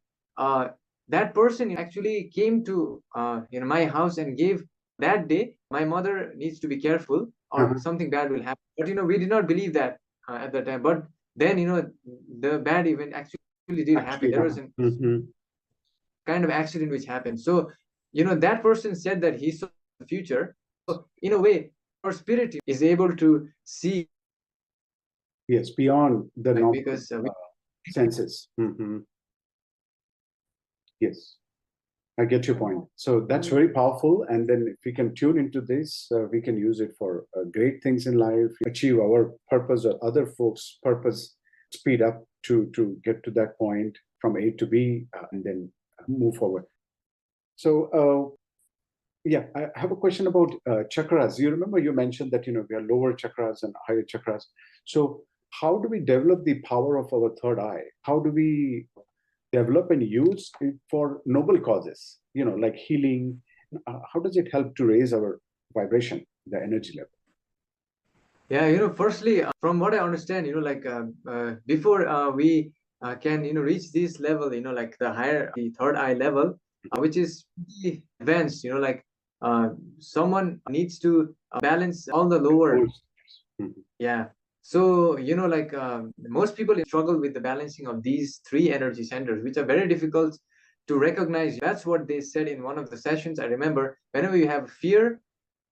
that person actually came to my house and gave that day my mother needs to be careful or something bad will happen. But we did not believe that at the time. But then the bad event actually did happen. There was a kind of accident which happened. So that person said that he saw the future. So in a way, our spirit is able to see. Yes, beyond the normal because senses. Yes, I get your point. So that's very powerful. And then if we can tune into this, we can use it for great things in life, achieve our purpose or other folks' purpose, speed up to get to that point from A to B, and then move forward. So yeah, I have a question about chakras. You remember you mentioned that we have lower chakras and higher chakras. So how do we develop the power of our third eye? How do we develop and use it for noble causes, like healing? How does it help to raise our vibration, the energy level? Yeah, firstly, from what I understand, before we can, reach this level, like the third eye level, which is pretty advanced, someone needs to balance all the lower. Yeah. So, most people struggle with the balancing of these three energy centers, which are very difficult to recognize. That's what they said in one of the sessions. I remember whenever you have fear,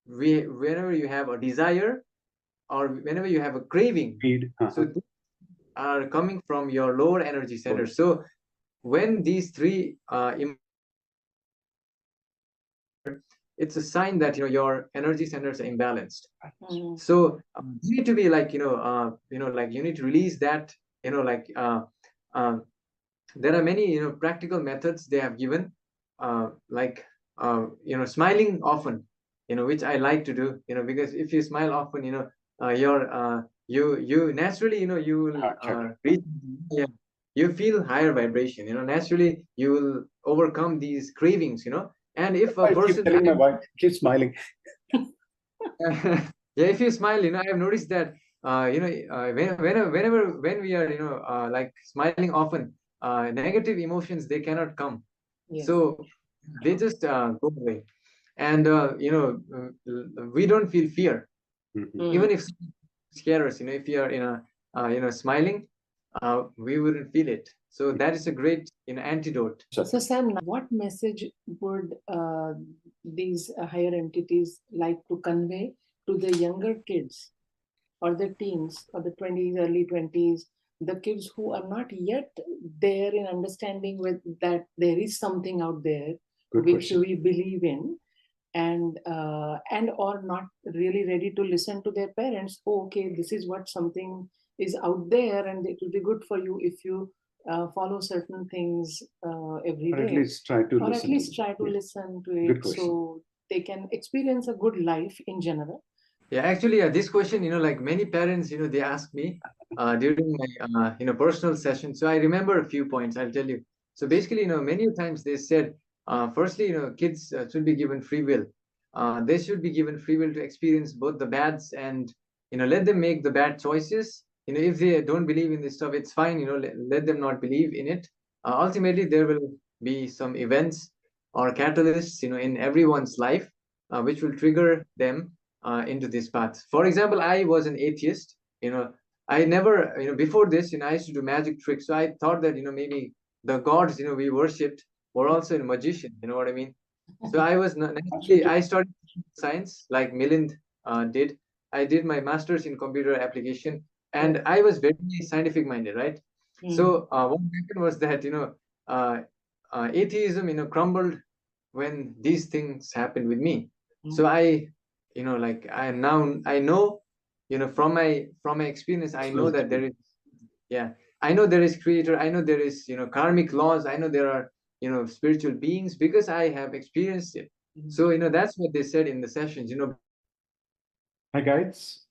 whenever you have a desire, or whenever you have a craving, so these are coming from your lower energy center. So when these three it's a sign that your energy centers are imbalanced. So you need to be like like you need to release that. There are many practical methods they have given, like smiling often, which I like to do, because if you smile often, you naturally you will reach, you feel higher vibration. Naturally you will overcome these cravings. And if a person, keep telling my wife, keep smiling. Yeah, if you smile, I have noticed that when we are like smiling often, negative emotions, they cannot come. So they just go away. And we don't feel fear, even if scare us. If you are smiling, we wouldn't feel it. So that is a great antidote. So Sam, what message would these higher entities like to convey to the younger kids or the teens or the 20s, early 20s, the kids who are not yet there in understanding with that there is something out there which we believe in, and or not really ready to listen to their parents? Oh, okay, this is what something is out there, and it will be good for you if you follow certain things every day, or at least try to or listen. at least try to listen to it, so they can experience a good life in general. Yeah, actually, this question, like many parents, they ask me during my, personal session. So I remember a few points. I'll tell you. So basically, many times they said, firstly, kids should be given free will. They should be given free will to experience both the bads and, let them make the bad choices. If they don't believe in this stuff, it's fine. Let them not believe in it. Ultimately, there will be some events or catalysts, in everyone's life, which will trigger them into this path. For example, I was an atheist. I never, before this, I used to do magic tricks. So I thought that, maybe the gods, we worshipped were also a magician. You know what I mean? So I was naturally, I started science like Milind did. I did my master's in computer application, and I was very scientific minded, right? So what happened was that atheism crumbled when these things happened with me. So I like I know from my experience, I know that there is, yeah, I know there is creator, I know there is karmic laws, I know there are spiritual beings, because I have experienced it. So that's what they said in the sessions. Hi guys,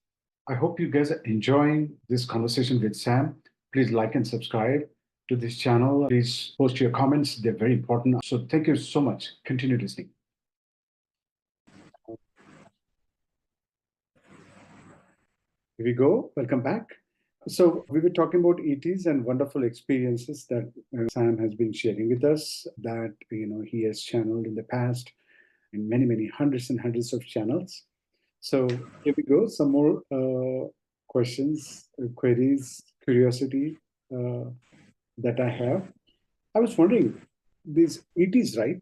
I hope you guys are enjoying this conversation with Sam. Please like and subscribe to this channel. Please post your comments, they're very important. So thank you so much. Continue listening. Here we go. Welcome back. So we were talking about ETs and wonderful experiences that Sam has been sharing with us, that he has channeled in the past in many hundreds and hundreds of channels. So here we go. Some more questions, queries, curiosity that I have. I was wondering, these ETs, right?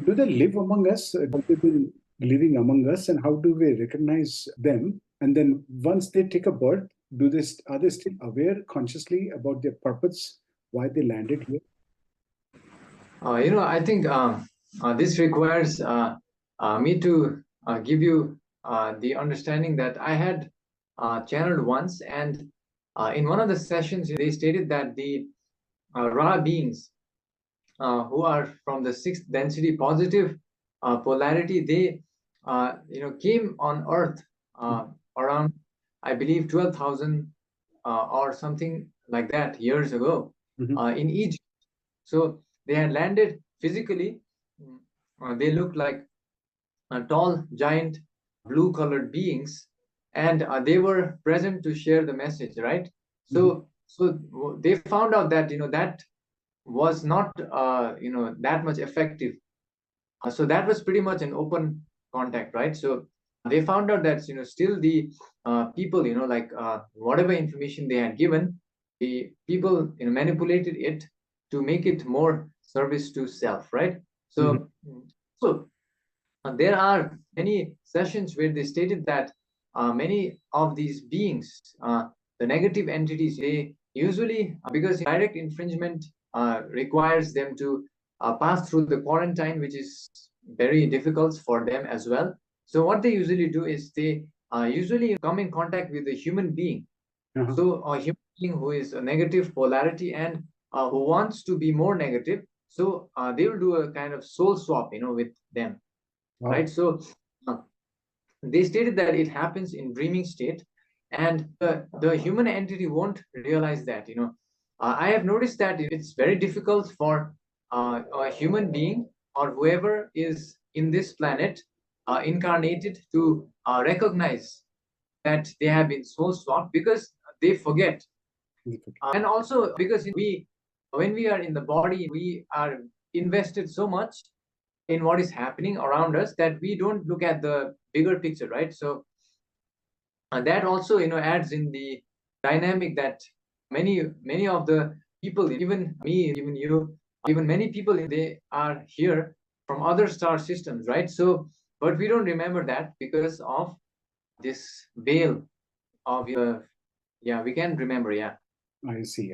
Do they live among us? Have they been living among us, and how do we recognize them? And then once they take a birth, are they still aware consciously about their purpose, why they landed here? I think this requires me to give you the understanding that I had channeled once, and in one of the sessions, they stated that the Ra beings who are from the sixth density positive polarity, they came on Earth around, I believe, 12,000 or something like that years ago in Egypt. So they had landed physically. They looked like tall, giant, blue-colored beings, and they were present to share the message, right? So they found out that that was not that much effective. So that was pretty much an open contact, right? So they found out that still the people like whatever information they had given, the people manipulated it to make it more service to self, right? So so there are many sessions where they stated that many of these beings, the negative entities, they usually, because direct infringement requires them to pass through the quarantine, which is very difficult for them as well. So what they usually do is they usually come in contact with a human being. So a human being who is a negative polarity and who wants to be more negative. So they will do a kind of soul swap, with them. Wow. Right? So they stated that it happens in dreaming state, and the human entity won't realize that. I have noticed that it's very difficult for a human being or whoever is in this planet incarnated to recognize that they have been soul swapped, because they forget. And also because when we are in the body, we are invested so much in what is happening around us that we don't look at the bigger picture, right? So that also adds in the dynamic that many of the people, even me, even you, even many people, they are here from other star systems, right? So but we don't remember that because of this veil of yeah, we can remember. Yeah, I see.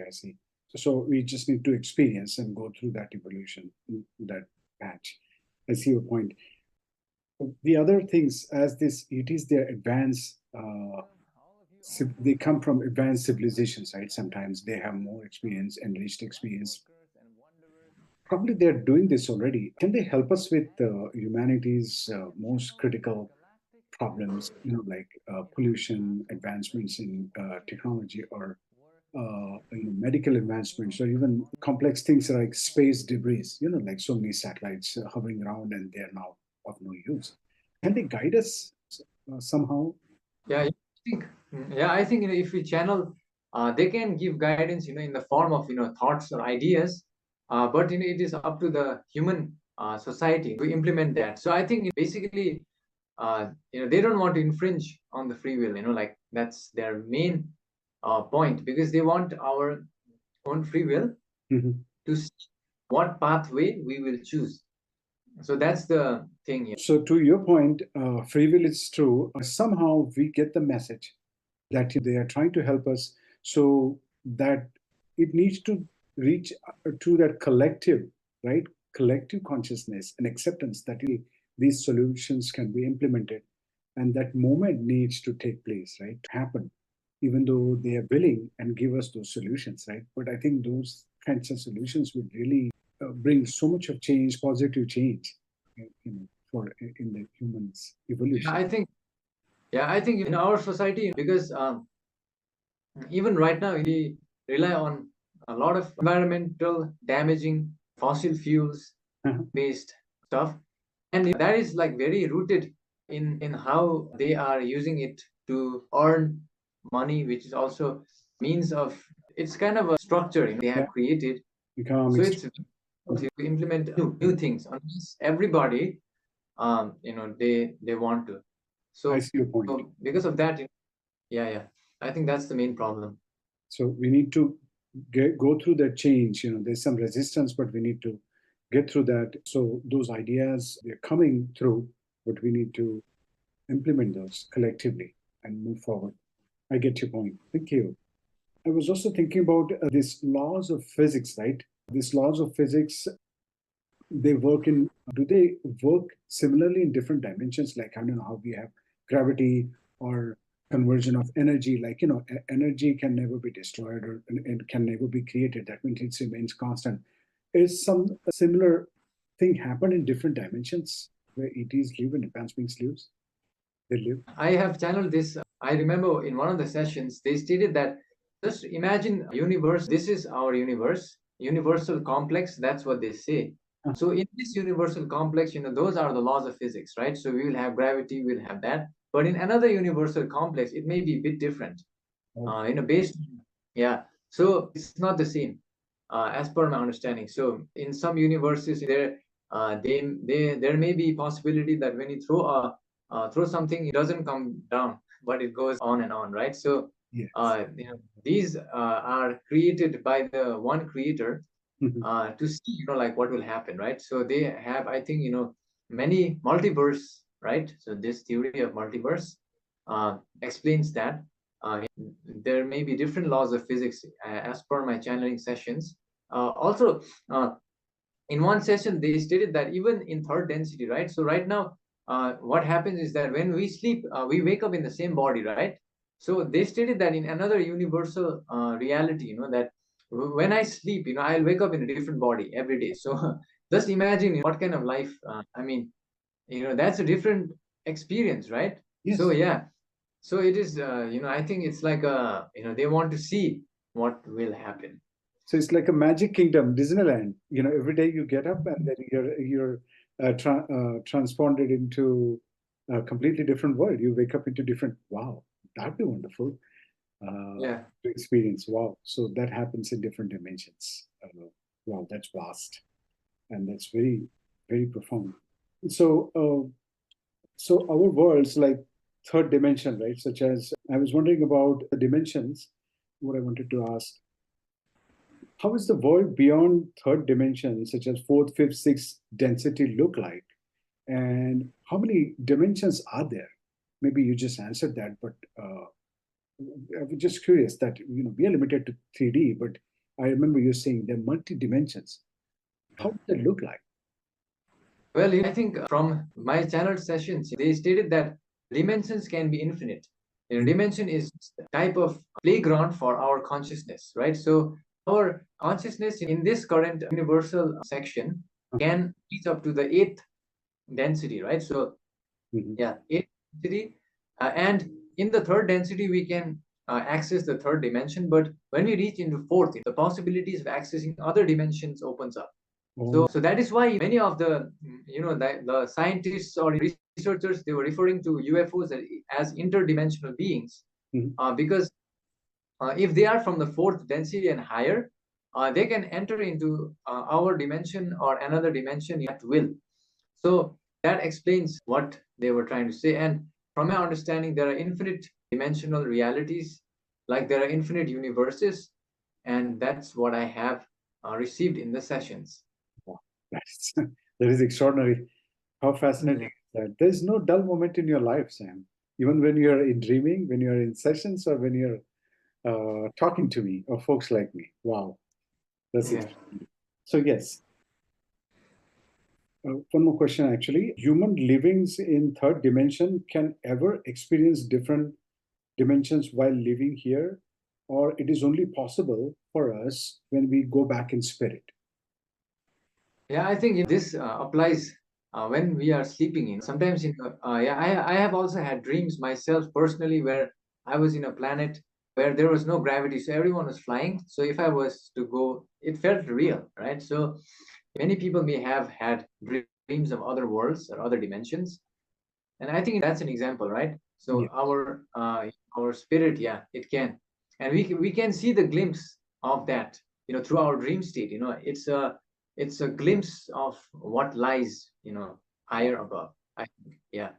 So we just need to experience and go through that evolution, that patch. I see your point. The other things, as this ETs, they're advanced, they come from advanced civilizations, right? Sometimes they have more experience, enriched experience. Probably they're doing this already. Can they help us with humanity's most critical problems, like pollution, advancements in technology, or medical advancements, or even complex things like space debris, like so many satellites hovering around and they're now of no use. Can they guide us somehow? yeah, I think if we channel, they can give guidance, in the form of thoughts or ideas, but it is up to the human society to implement that. So I think basically, they don't want to infringe on the free will, like that's their main point, because they want our own free will to see what pathway we will choose. So that's the thing here. So to your point, free will is true. Somehow we get the message that they are trying to help us, so that it needs to reach to that collective, right? Collective consciousness and acceptance that these solutions can be implemented. And that moment needs to take place, right? To happen, even though they are willing and give us those solutions, right? But I think those kinds of solutions would really bring so much of change, positive change, for in the humans' Yeah, evolution. I think in our society, because even right now we rely on a lot of environmental damaging fossil fuels Uh-huh. based stuff, and that is like very rooted in how they are using it to earn money, which is also means of, it's kind of a structure they Yeah, have created. So economics. it's to implement new things unless everybody they want to. I So see your point. because of that, yeah, I think that's the main problem. So we need to go through that change. There's some resistance, but we need to get through that. So those ideas, they're coming through, but we need to implement those collectively and move forward. I get your point. Thank you. I was also thinking about these laws of physics, right? These laws of physics, they work in, do they work similarly in different dimensions? Like, I don't know how we have gravity or conversion of energy. Like, energy can never be destroyed, or and can never be created. That means it remains constant. Is some similar thing happen in different dimensions where ETs live and advanced beings lives? They live. I have channeled this. I remember in one of the sessions, they stated that just imagine universe. This is our universe, universal complex. That's what they say. Uh, So in this universal complex, those are the laws of physics, right? So we will have gravity, we'll have that. But in another universal complex, it may be a bit different. oh, Based, yeah. So it's not the same, as per my understanding. So in some universes, there may be possibility that when you throw something, it doesn't come down, but it goes on and on, right? So yes. these are created by the one creator Mhm. to see, like what will happen, right? So they have, I think, many multiverse, right? So this theory of multiverse explains that there may be different laws of physics as per my channeling sessions. Also, in one session, they stated that even in third density, right? So right now, what happens is that when we sleep, we wake up in the same body, right? So they stated that in another universal reality, that when I sleep, I'll wake up in a different body every day. So just imagine what kind of life. I mean, that's a different experience, right? So Yes. yeah, so it is. I think it's like they want to see what will happen. So it's like a magic kingdom, Disneyland. Every day you get up and then you're transponded into a completely different world. You wake up into different. Wow, that'd be wonderful Yeah. to experience. Wow, so that happens in different dimensions. Wow, that's vast, and that's very, very profound. So, so our worlds like third dimension, right? Such as I was wondering about the dimensions. What I wanted to ask, how is the world beyond third dimension, such as fourth, fifth, sixth density look like? And how many dimensions are there? Maybe you just answered that, but I was just curious that, we are limited to 3D, but I remember you saying there are multi dimensions. How does that look like? Well, I think from my channel sessions, they stated that dimensions can be infinite. Dimension is a type of playground for our consciousness, right? So our consciousness in this current universal section can reach up to the eighth density, right? So Mhm. yeah, eighth density, and in the third density we can access the third dimension. But when we reach into fourth, the possibilities of accessing other dimensions opens up. Oh, So that is why many of the the scientists or researchers, they were referring to UFOs as interdimensional beings, mhm. because if they are from the fourth density and higher, they can enter into our dimension or another dimension at will. So that explains what they were trying to say. And from my understanding, there are infinite dimensional realities, like there are infinite universes, and that's what I have received in the sessions. Wow. That is extraordinary. How fascinating is that? There's no dull moment in your life, Sam. Even when you're in dreaming, when you're in sessions, or when you're talking to me or folks like me. Wow, that's Yeah. so. Yes, one more question actually. Human livings in third dimension can ever experience different dimensions while living here, or it is only possible for us when we go back in spirit? Yeah, I think this applies when we are sleeping. Sometimes, yeah, I have also had dreams myself personally where I was in a planet where there was no gravity, so everyone was flying. So if I was to go, it felt real, right? So many people may have had dreams of other worlds or other dimensions, and I think that's an example, right? So Yeah. our spirit, yeah, it can, and we can see the glimpse of that, through our dream state. It's a glimpse of what lies, higher above, I think. Yeah.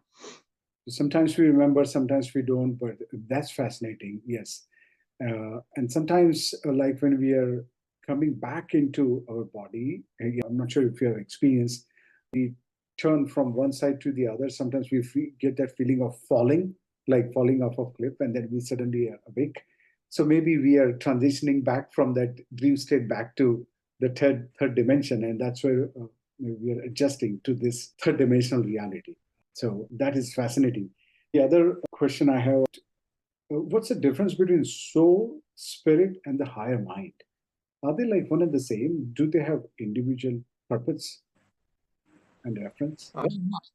Sometimes we remember, sometimes we don't, but that's fascinating. Yes. And sometimes, like when we are coming back into our body, I'm not sure if you have experienced, we turn from one side to the other. Sometimes we get that feeling of falling, like falling off a cliff, and then we suddenly are awake. So maybe we are transitioning back from that dream state back to the third dimension, and that's where we are adjusting to this third dimensional reality. So that is fascinating. The other question I have, what's the difference between soul, spirit, and the higher mind? Are they like one and the same? Do they have individual purpose and reference? I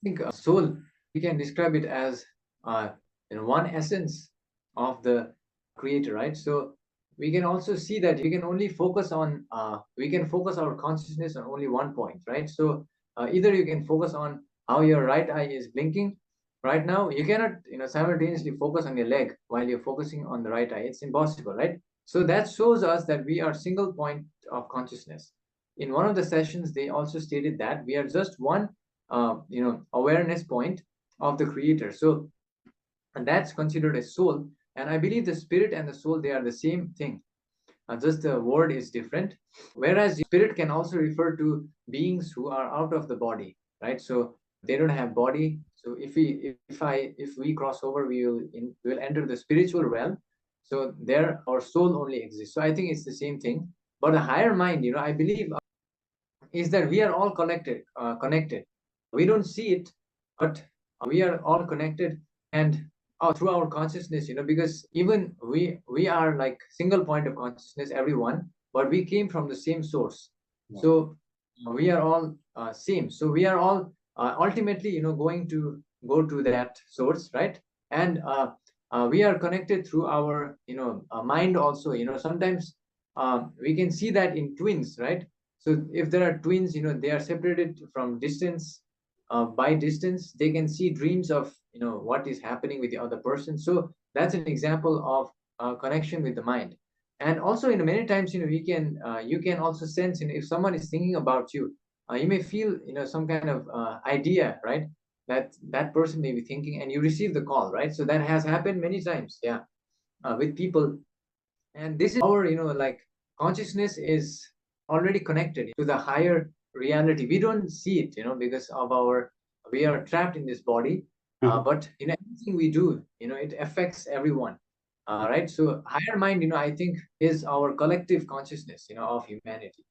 think soul, we can describe it as one essence of the creator, right? So we can also see that we can only focus on we can focus our consciousness on only one point, right? So either you can focus on how your right eye is blinking right now. You cannot simultaneously focus on your leg while you're focusing on the right eye. It's impossible, right? So that shows us that we are single point of consciousness. In one of the sessions, they also stated that we are just one awareness point of the creator. So, and that's considered a soul. And I believe the spirit and the soul, they are the same thing. Just the word is different. Whereas spirit can also refer to beings who are out of the body, right? So they don't have body. So if we cross over, we will enter the spiritual realm. So there our soul only exists. So I think it's the same thing. But a higher mind, I believe, is that we are all connected. We don't see it, but we are all connected, and through our consciousness, because even we are like single point of consciousness, everyone, but we came from the same source. Wow. So we are all same. So we are all ultimately, going to go to that source, right? And we are connected through our mind also. Sometimes we can see that in twins, right? So if there are twins, they are separated from distance. By distance, they can see dreams of what is happening with the other person. So that's an example of connection with the mind. And also, many times, we can you can also sense, if someone is thinking about you, you may feel some kind of idea, right? That person may be thinking, and you receive the call, right? So that has happened many times, yeah, with people. And this is our like consciousness is already connected to the higher reality. We don't see it because of our we are trapped in this body. But everything we do, it affects everyone, right? So higher mind, I think, is our collective consciousness of humanity.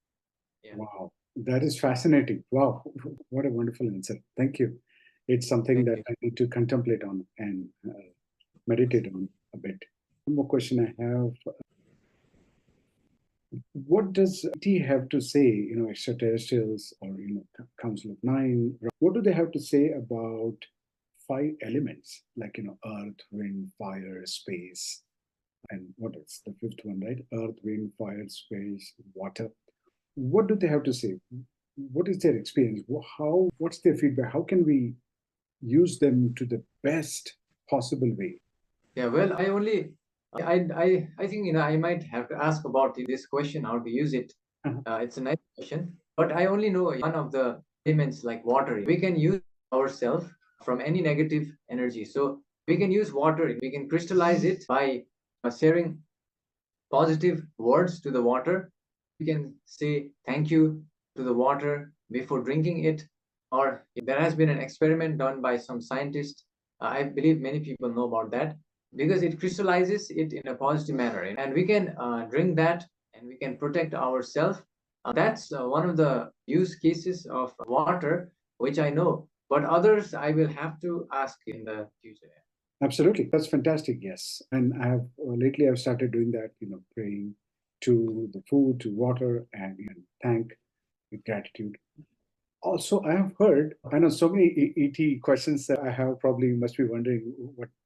Yeah. Wow, that is fascinating. Wow, what a wonderful answer. Thank you. It's something Thank that you. I need to contemplate on and meditate on a bit. One more question I have. What does ET have to say, extraterrestrials or, Council of Nine? What do they have to say about five elements like, earth, wind, fire, space, and what else? The fifth one, right? Earth, wind, fire, space, water. What do they have to say? What is their experience? What's their feedback? How can we use them to the best possible way? Yeah, well, I think I might have to ask about this question, how to use it. Uh-huh. It's a nice question, but I only know one of the elements, like water. We can use ourselves from any negative energy. So we can use water. We can crystallize it by sharing positive words to the water. We can say thank you to the water before drinking it. or there has been an experiment done by some scientists. I believe many people know about that, because it crystallizes it in a positive manner, and we can drink that, and we can protect ourselves. That's one of the use cases of water, which I know, but others I will have to ask in the future. Absolutely, that's fantastic. Yes, and I have lately I've started doing that. Praying to the food, to water, and thank with gratitude. Also, I have heard. I know so many ET questions that I have. Probably must be wondering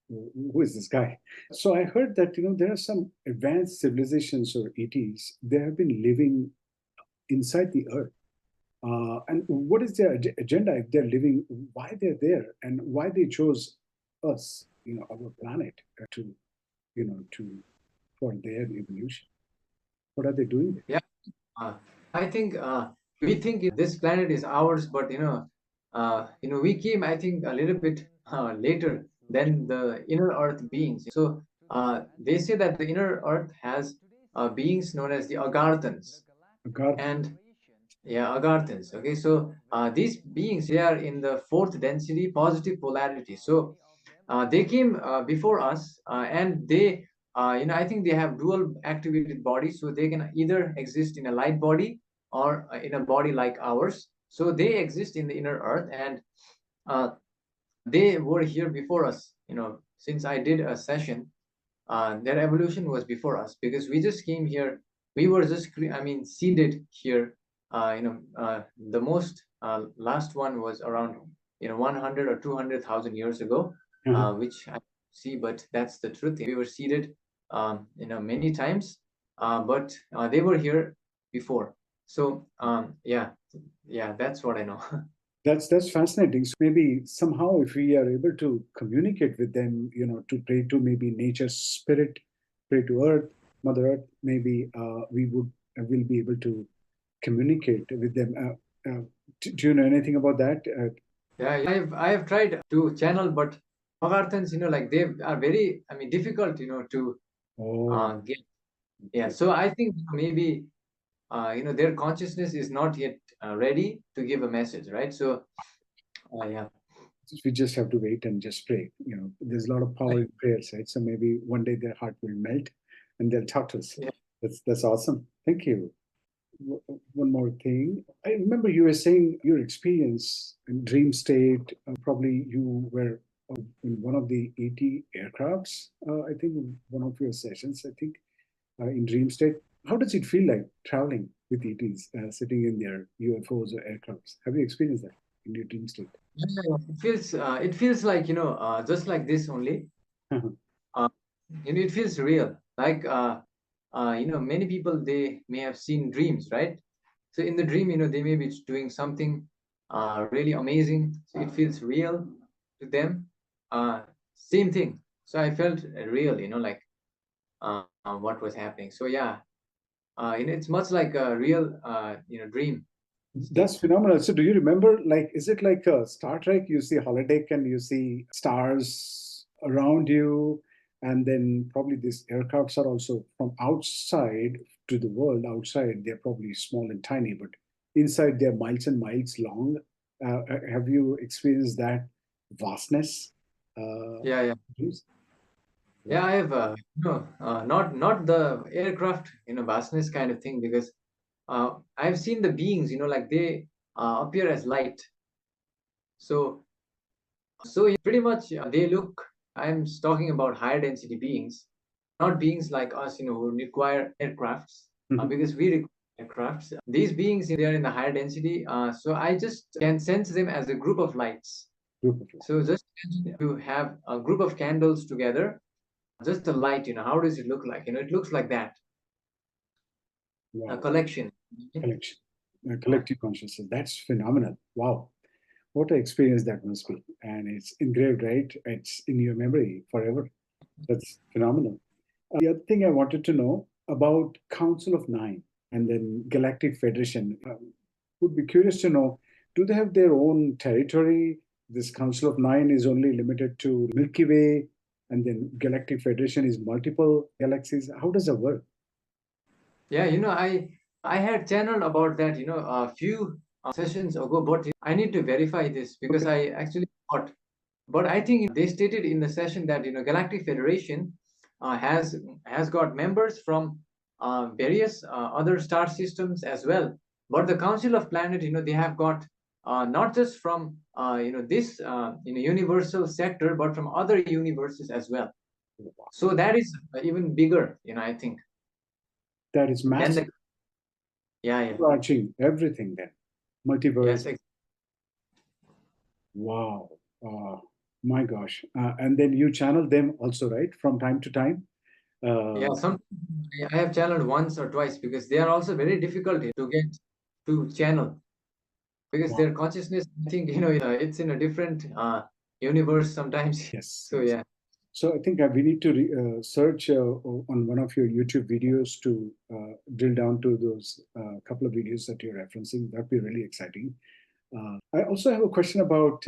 who is this guy. So I heard that there are some advanced civilizations or ETs. They have been living inside the Earth. And what is their agenda if they're living? Why they're there, and why they chose us, our planet, to for their evolution? What are they doing there? Yeah, I think we think this planet is ours, but we came, I think, a little bit later than the inner Earth beings. So they say that the inner Earth has beings known as the Agarthans, God, and yeah, Agarthans. Okay, so these beings, they are in the fourth density, positive polarity. So they came before us, and they, I think they have dual activated bodies, so they can either exist in a light body or in a body like ours. So they exist in the inner Earth, and uh, they were here before us. Since I did a session, their evolution was before us, because we just came here. We were just, seeded here. The most last one was around 100 or 200,000 years ago, which I see, but that's the truth. We were seeded, many times, but they were here before. So yeah, that's what I know. that's fascinating. So maybe somehow, if we are able to communicate with them, to pray to maybe nature's spirit, pray to Earth, Mother Earth, maybe we will be able to communicate with them. Do you know anything about that? Yeah, I have tried to channel, but Magarthans, like they are very, difficult, to Oh, get. Yeah, so I think maybe their consciousness is not yet ready to give a message, right? So yeah. we just have to wait and just pray. There's a lot of power in prayers, right? So maybe one day their heart will melt, and they'll talk to us. Yeah. That's awesome. Thank you. One more thing. I remember you were saying your experience in dream state. Probably you were in one of the ET aircrafts. I think in one of your sessions. I think in dream state. How does it feel like traveling with ETs, sitting in their UFOs or aircrafts? Have you experienced that in your dream state? Yeah, it feels like, just like this only. Uh, it feels real. Like many people, they may have seen dreams, right? So in the dream, they may be doing something really amazing. So it feels real to them. Uh, Same thing. So I felt real, like what was happening. So yeah, it's much like a real, dream That's state. phenomenal. So, do you remember, like, is it like Star Trek? You see holodeck and you see stars around you, and then probably these aircrafts are also from outside to the world outside. They're probably small and tiny, but inside they're miles and miles long. Have you experienced that vastness? Yeah, yeah. Yes. Yeah, Wow. I have, not the aircraft, vastness kind of thing, because I've seen the beings, like they appear as light. So, pretty much they look. I'm talking about higher density beings, not beings like us, who require aircrafts, Mhm. because we require aircrafts. These beings, they are in the higher density, so I just can sense them as a group of lights. Beautiful. So just imagine you have a group of candles together, just the light. How does it look like? It looks like that, a Wow. collection. Collection, Yeah. collective consciousness. That's phenomenal. Wow. What an experience that must be. And it's engraved, right? It's in your memory forever. That's phenomenal. The other thing I wanted to know about Council of Nine and then Galactic Federation. Would be curious to know, do they have their own territory? This Council of Nine is only limited to Milky Way, and then Galactic Federation is multiple galaxies. How does that work? Yeah, I had channeled about that, a few sessions ago, but I need to verify this because I actually thought. But I think they stated in the session that Galactic Federation has got members from various other star systems as well. But the Council of Planet, they have got not just from this universal sector, but from other universes as well. So that is even bigger, I think. That is massive. Yeah. Watching everything then, multiverse. Yes. Wow. My gosh. And then you channel them also, right? From time to time? Yeah, I have channeled once or twice because they are also very difficult to get to channel because their consciousness, I think, it's in a different universe sometimes. Yes. So, yeah. So I think we need to search on one of your YouTube videos to drill down to those couple of videos that you're referencing. That'd be really exciting. I also have a question about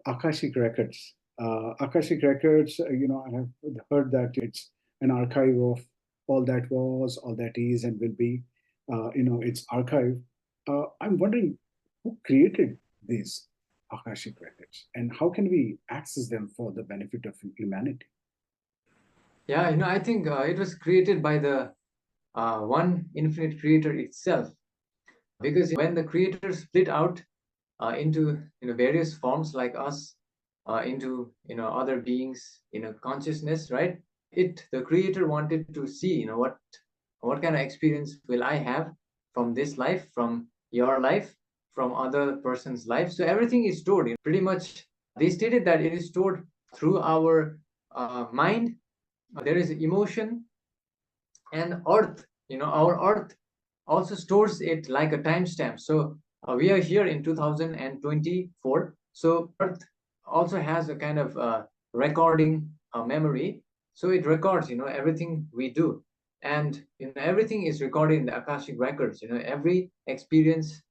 Akashik records. Akashik records, I have heard that it's an archive of all that was, all that is, and will be. It's archive. I'm wondering who created these Akashic records and how can we access them for the benefit of humanity? Yeah, I think it was created by the one infinite creator itself, because when the creator split out into various forms like us, into other beings, consciousness, right? The creator wanted to see what kind of experience will I have from this life, from your life, from other person's life. So everything is stored, pretty much. They stated that it is stored through our mind. There is emotion, and earth, our earth also stores it like a timestamp. So we are here in 2024. So earth also has a kind of recording memory. So it records everything we do, and everything is recorded in the Akashic records, every experience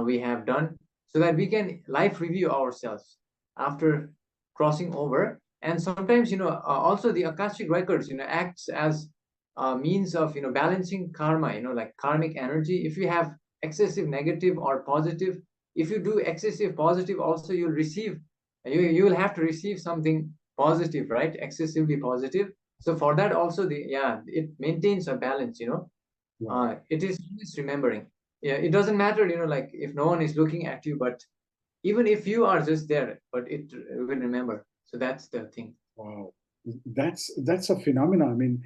we have done, so that we can live review ourselves after crossing over. And sometimes also the Akashic records acts as means of balancing karma, like karmic energy. If you have excessive negative or positive, if you do excessive positive also, you will have to receive something positive, right? Excessively positive. So for that also, it maintains a balance. Wow. It is just remembering. Yeah, it doesn't matter, like if no one is looking at you, but even if you are just there, but it will remember. So that's the thing. Wow, that's a phenomenon. I mean,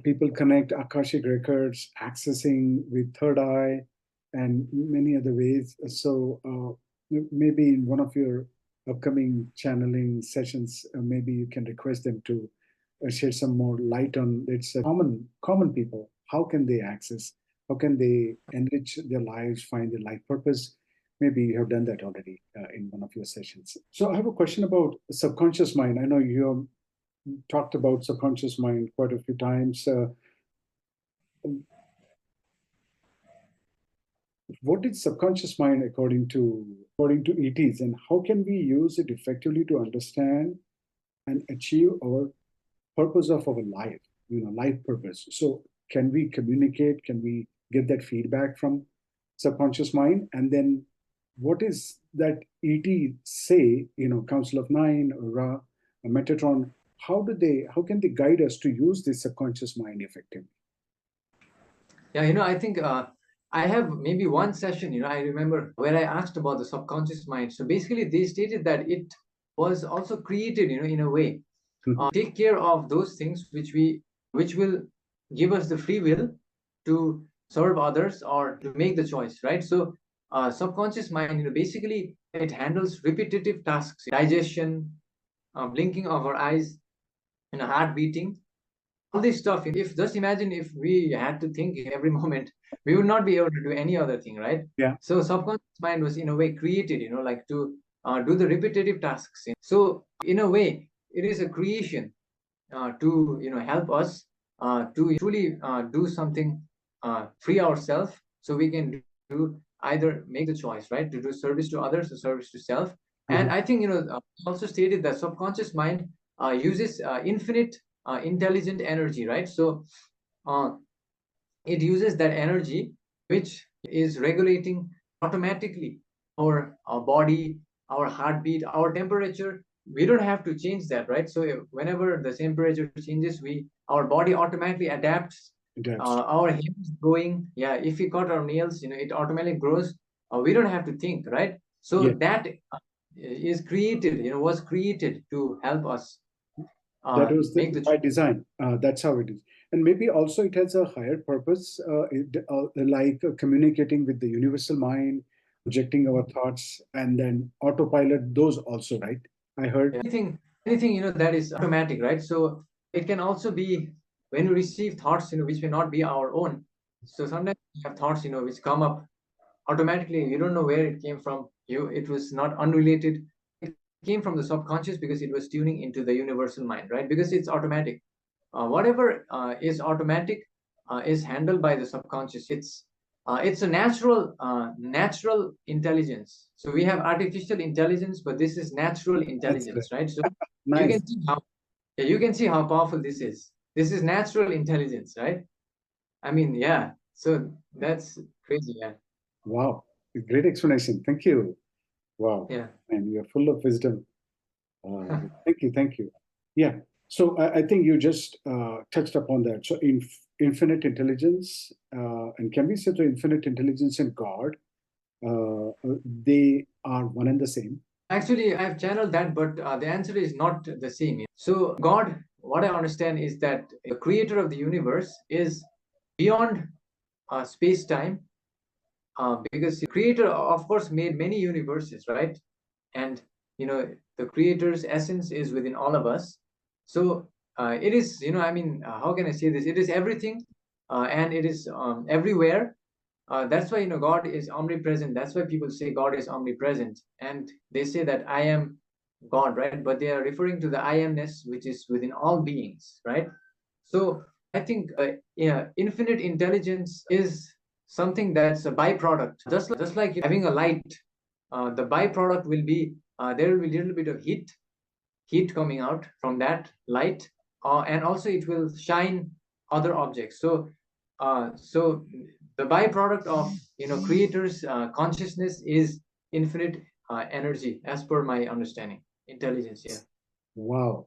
people connect Akashic records, accessing with third eye, and many other ways. So maybe in one of your upcoming channeling sessions, maybe you can request them to shed some more light on it's common people. How can they access? How can they enrich their lives, find their life purpose? Maybe you have done that already in one of your sessions. So I have a question about subconscious mind. I know you have talked about subconscious mind quite a few times. What is subconscious mind according to ETs, and how can we use it effectively to understand and achieve our purpose of our life? Life purpose. So can we communicate? Can we get that feedback from subconscious mind? And then what is that ET say, Council of Nine or Ra, or Metatron, how can they guide us to use this subconscious mind effectively? Yeah, I think I have maybe one session, I remember, where I asked about the subconscious mind. So basically they stated that it was also created, in a way, take care of those things which will give us the free will to serve others or to make the choice, right? So subconscious mind, basically it handles repetitive tasks, digestion, blinking of our eyes, heart beating, all this stuff. If just imagine if we had to think every moment, we would not be able to do any other thing, right? Yeah. So subconscious mind was in a way created, like to do the repetitive tasks. So in a way, it is a creation to help us to truly do something, free ourselves, so we can do either make the choice, right, to do service to others or service to self. And I think also stated that subconscious mind uses infinite intelligent energy, right? So it uses that energy which is regulating automatically our body, our heartbeat, our temperature. We don't have to change that, right? So whenever the temperature changes, our body automatically adapts. Our hair is growing. Yeah, if we cut our nails, it automatically grows. We don't have to think, right? So that is created, was created to help us that was by choice. design. That's how it is. And maybe also it has a higher purpose, like communicating with the universal mind, projecting our thoughts, and then autopilot those also, right? I heard. Anything, that is automatic, right? So it can also be when we receive thoughts, which may not be our own. So sometimes we have thoughts, which come up automatically. You don't know where it came from. It was not unrelated. It came from the subconscious because it was tuning into the universal mind, right? Because it's automatic. Whatever is automatic is handled by the subconscious. It's a natural intelligence. So we have artificial intelligence, but this is natural intelligence, right? So Nice. you can see how powerful this is. This is natural intelligence, right? I mean, yeah. So that's crazy, yeah. Wow, great explanation. Thank you. Wow. Yeah. And you're full of wisdom. Thank you. Yeah. So I think you just touched upon that. So infinite intelligence, and can we say the infinite intelligence and God, they are one and the same? Actually, I've channeled that, but the answer is not the same. So God, what I understand is that the creator of the universe is beyond space-time, because the creator, of course, made many universes, right? And the creator's essence is within all of us. So it is, I mean, how can I say this? It is everything, and it is everywhere. That's why God is omnipresent. That's why people say God is omnipresent, and they say that I am God, right? But they are referring to the I amness, which is within all beings, right? So I think infinite intelligence is something that's a byproduct. Just like having a light, the byproduct will be there will be a little bit of heat coming out from that light, and also it will shine other objects. So the byproduct of creator's consciousness is infinite energy, as per my understanding. Intelligence, yeah. Wow.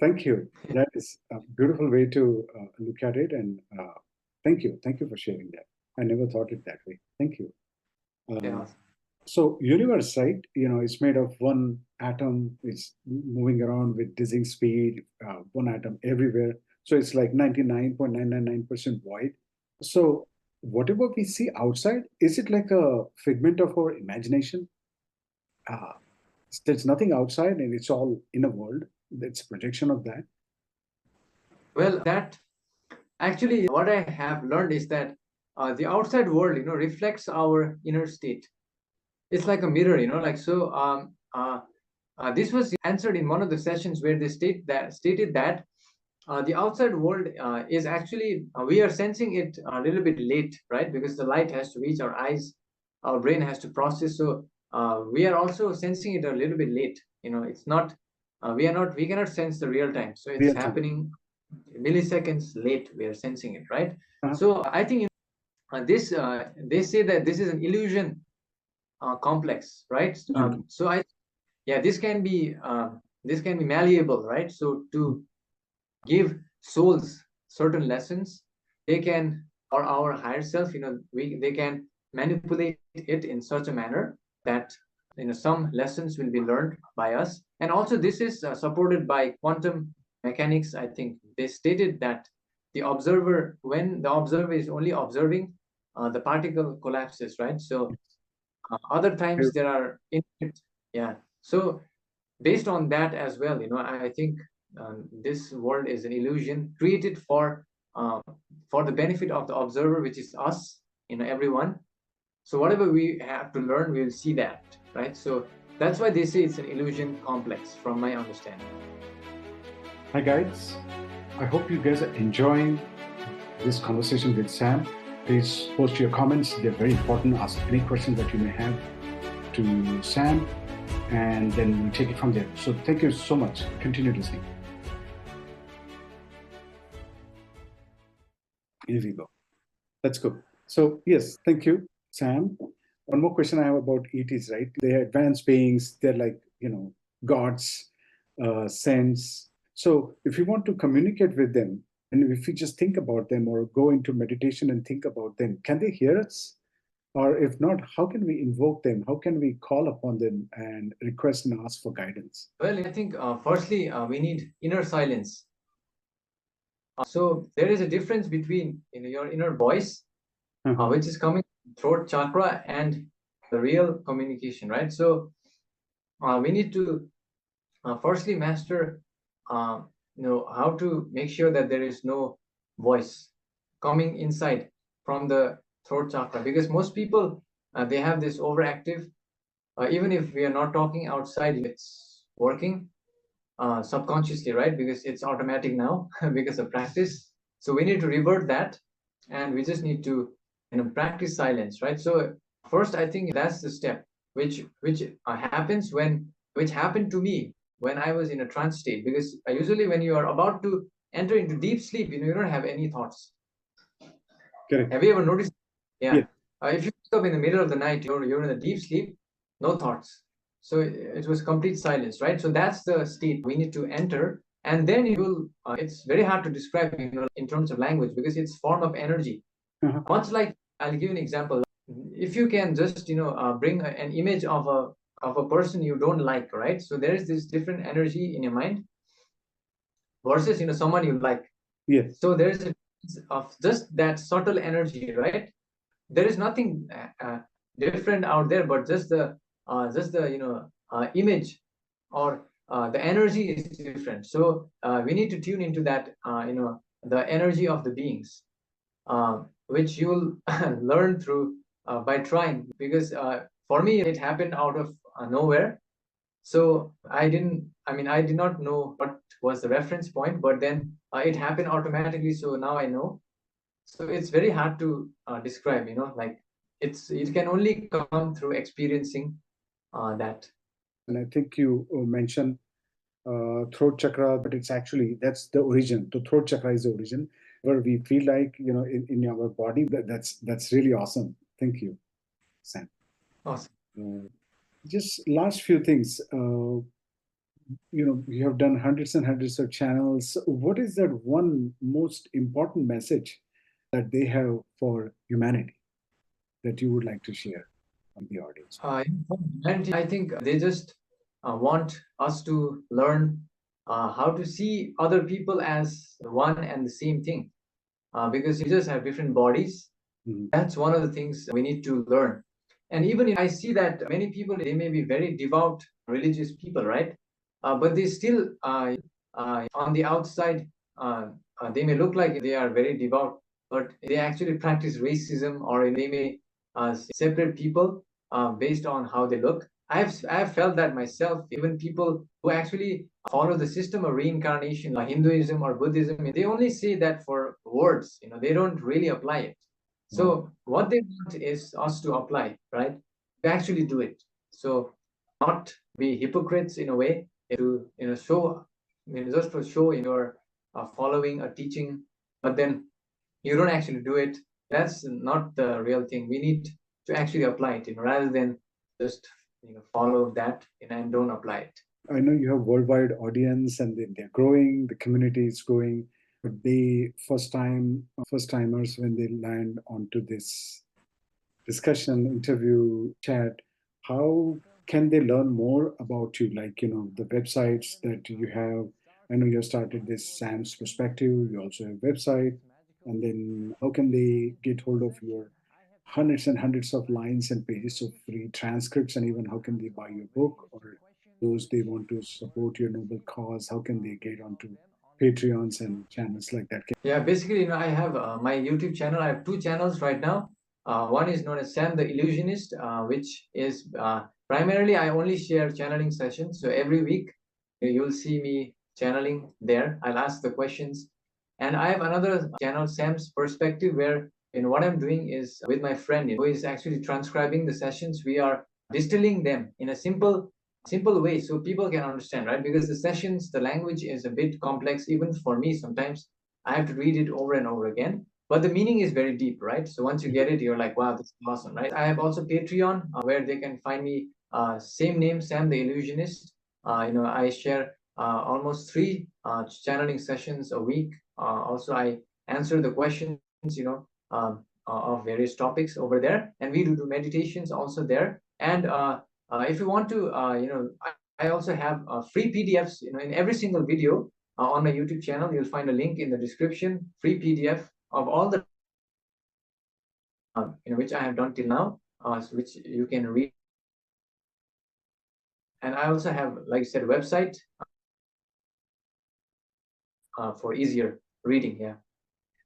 Thank you. That is a beautiful way to look at it. And thank you. Thank you for sharing that. I never thought it that way. Thank you. Yeah. So universe, right? It's made of one atom. It's moving around with dizzying speed, one atom everywhere. So it's like 99.999% void. So whatever we see outside, is it like a figment of our imagination? There's nothing outside and it's all in a world. It's a projection of that. Well, that actually what I have learned is that the outside world, reflects our inner state. It's like a mirror, like so. This was answered in one of the sessions where they stated that the outside world is actually we are sensing it a little bit late, right? Because the light has to reach our eyes, our brain has to process. So we are also sensing it a little bit late. It's not we cannot sense the real time. So it's happening milliseconds late. We are sensing it, right? So I think this they say that this is an illusion complex, right? So this can be malleable, right? So to give souls certain lessons, they can, or our higher self, they can manipulate it in such a manner that some lessons will be learned by us. And also this is supported by quantum mechanics. I think they stated that when the observer is only observing, the particle collapses, right? So other times there are infinite, yeah. So based on that as well, I think this world is an illusion created for the benefit of the observer, which is us, everyone. So whatever we have to learn, we'll see that, right? So that's why they say it's an illusion complex, from my understanding. Hi guys, I hope you guys are enjoying this conversation with Sam. Please post your comments. They're very important. Ask any questions that you may have to Sam, and then we'll take it from there. So thank you so much. Continue listening. Here we go. Let's go. So yes, thank you, Sam. One more question I have about ETs, right? They're advanced beings. They're like, gods, saints. So if you want to communicate with them, and if you just think about them or go into meditation and think about them, can they hear us? Or if not, how can we invoke them? How can we call upon them and request and ask for guidance? Well, I think firstly, we need inner silence. So there is a difference between your inner voice, which is coming from throat chakra, and the real communication, right? So we need to firstly master, how to make sure that there is no voice coming inside from the throat chakra, because most people they have this overactive. Even if we are not talking outside, it's working subconsciously, right? Because it's automatic now because of practice. So we need to revert that, and we just need to practice silence, right? So first, I think that's the step which happened to me when I was in a trance state. Because usually when you are about to enter into deep sleep, you don't have any thoughts. Correct. Have you ever noticed? Yeah. Yeah. If you wake up in the middle of the night, you're in a deep sleep, no thoughts. So it was complete silence, right? So that's the state we need to enter, and then you will. It's very hard to describe, in terms of language, because it's form of energy. Much like, I'll give you an example. If you can just bring an image of a person you don't like, right? So there is this different energy in your mind versus someone you like. Yes. So there is a of just that subtle energy, right? There is nothing different out there, but just the image, or the energy is different. So we need to tune into that, the energy of the beings, which you'll learn through by trying. Because for me, it happened out of nowhere. So I did not know what was the reference point, but then it happened automatically. So now I know. So it's very hard to describe, like it can only come through experiencing that. And I think you mentioned throat chakra, but it's actually, that's the origin. The throat chakra is the origin, where we feel like, in our body. That's really awesome. Thank you, Sam. Awesome. Just last few things. You have done hundreds and hundreds of channels. What is that one most important message that they have for humanity that you would like to share with the audience? And I think they just want us to learn how to see other people as one and the same thing, because you just have different bodies. That's one of the things we need to learn. And even I see that many people, they may be very devout religious people, right? But they still, on the outside, they may look like they are very devout, but they actually practice racism, or they may separate people based on how they look. I've felt that myself. Even people who actually follow the system of reincarnation, like Hinduism or Buddhism, they only say that for words. They don't really apply it. So what they want is us to apply, right? To actually do it. So not be hypocrites in a way, to show, just to show you're following a teaching, but then you don't actually do it. That's not the real thing. We need to actually apply it, rather than just follow that and don't apply it. I know you have worldwide audience, and they're growing. The community is growing, but they first timers, when they land onto this discussion, interview, chat, how can they learn more about you? Like, the websites that you have. I know you started this Sam's Perspective. You also have a website. And then how can they get hold of your hundreds and hundreds of lines and pages of free transcripts? And even how can they buy your book? Or those they want to support your noble cause, how can they get onto Patreons and channels like that? Yeah, basically, I have my YouTube channel. I have two channels right now. One is known as Sam the Illusionist, which is primarily I only share channeling sessions. So every week you'll see me channeling there. I'll ask the questions. And I have another channel, Sam's Perspective, where what I'm doing is with my friend who is actually transcribing the sessions. We are distilling them in a simple way so people can understand, right? Because the sessions, the language is a bit complex even for me. Sometimes I have to read it over and over again. but the meaning is very deep, right? So once you get it, you're like, wow, this is awesome, right? I have also Patreon, where they can find me, same name, Sam the Illusionist. I share almost 3 channeling sessions a week. Also, I answer the questions, of various topics over there, and we do meditations also there. And if you want to, I also have free PDFs. In every single video on my YouTube channel, you'll find a link in the description, free PDF of all the which I have done till now, which you can read. And I also have, like I said, website for easier reading. Yeah.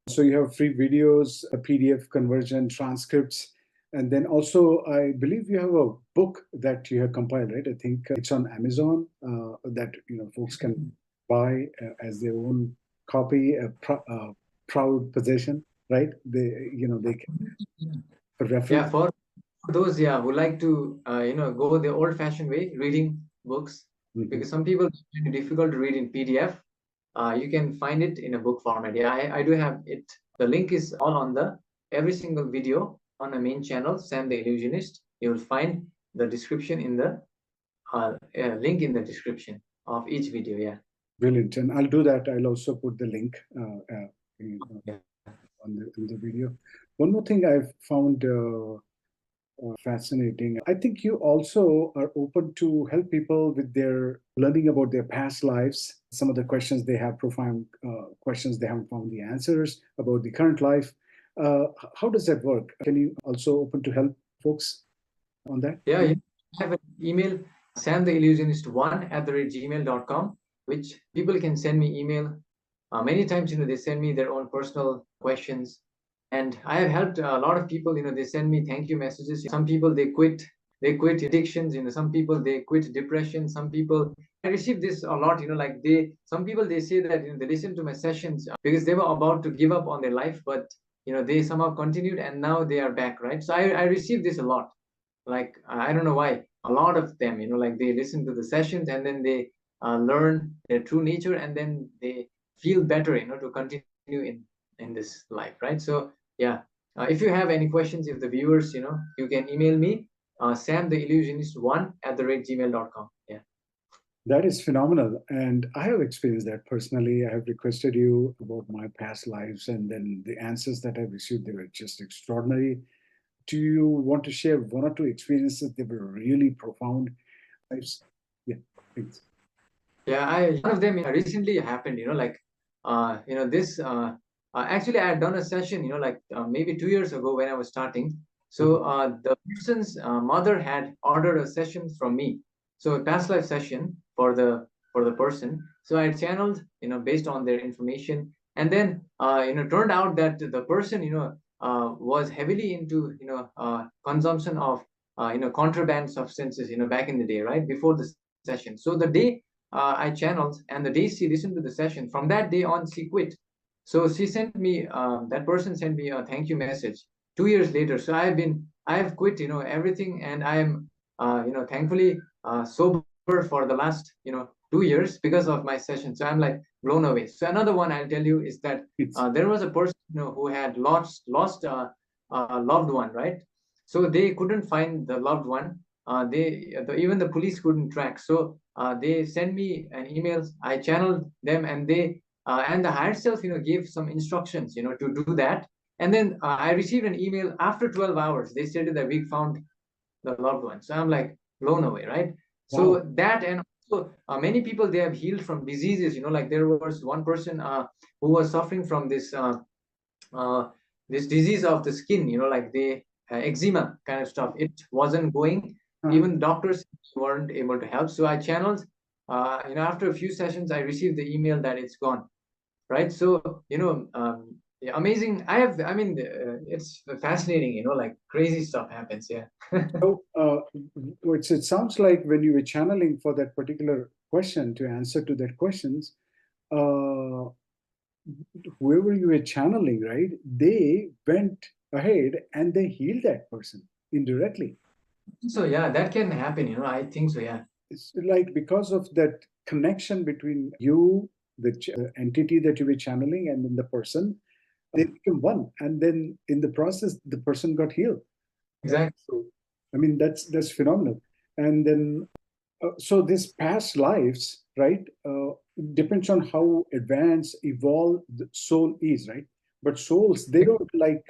So you have free videos, a PDF conversion, transcripts, and then also I believe you have a book that you have compiled, right? I think it's on Amazon that folks can buy as their own copy, a proud possession, right? They can for reference. Yeah, for those who like to go the old-fashioned way, reading books, because some people find it difficult to read in PDF. You can find it in a book format. Yeah, I do have it. The link is all on the every single video on my main channel, Sam the Illusionist. You will find the description in the link in the description of each video. Yeah. Brilliant, and I'll do that. I'll also put the link on the video. One more thing I've found fascinating. I think you also are open to help people with their learning about their past lives. Some of the questions they have, profound questions they haven't found the answers about the current life. How does that work? Can you also open to help folks on that? Yeah, I have an email, samtheillusionist1@gmail.com, which people can send me email. Many times, they send me their own personal questions. And I have helped a lot of people, they send me thank you messages. Some people, they quit addictions, some people, they quit depression. Some people, I receive this a lot, like some people, they say that, they listen to my sessions because they were about to give up on their life, but, they somehow continued and now they are back, right? So I receive this a lot. Like, I don't know why, a lot of them, like they listen to the sessions and then they learn their true nature, and then they feel better, to continue in this life, right? So yeah, if you have any questions, if the viewers, you can email me, samtheillusionist1@gmail.com. Yeah. That is phenomenal. And I have experienced that personally. I have requested you about my past lives, and then the answers that I've received, they were just extraordinary. Do you want to share one or two experiences that were really profound? Yeah, thanks. Yeah, one of them recently happened, this, actually I had done a session, maybe 2 years ago when I was starting. So the person's mother had ordered a session from me. So a past life session for the person. So I channeled, based on their information. And then, turned out that the person, was heavily into, consumption of, contraband substances, back in the day, right? Before the session. So the day I channeled, and the day she listened to the session, from that day on, she quit. So she sent me, that person sent me a thank you message 2 years later. So I have quit, everything, and I am, thankfully sober for the last, 2 years because of my session. So I'm like blown away. So another one I'll tell you is that there was a person, who had lost a loved one, right? So they couldn't find the loved one. Even the police couldn't track. So they sent me an email. I channeled them, and and the higher self, gave some instructions, to do that. And then I received an email after 12 hours. They said that we found the loved one. So I'm like blown away, right? So Wow. that, and also many people, they have healed from diseases. Like there was one person who was suffering from this disease of the skin. Like the eczema kind of stuff. It wasn't going. Even doctors weren't able to help. So I channeled. After a few sessions, I received the email that it's gone. Right. So yeah, amazing. It's fascinating. Like crazy stuff happens. Yeah. So it sounds like when you were channeling for that particular question, to answer to that questions, uh, whoever you were channeling, right, they went ahead and they healed that person indirectly. So yeah, that can happen. I think so. Yeah. It's like because of that connection between you, the entity that you were channeling, and then the person, they became one, and then in the process, the person got healed. Exactly. So, I mean, that's phenomenal. And then, so these past lives, right, depends on how advanced, evolved the soul is, right? But souls, they don't like,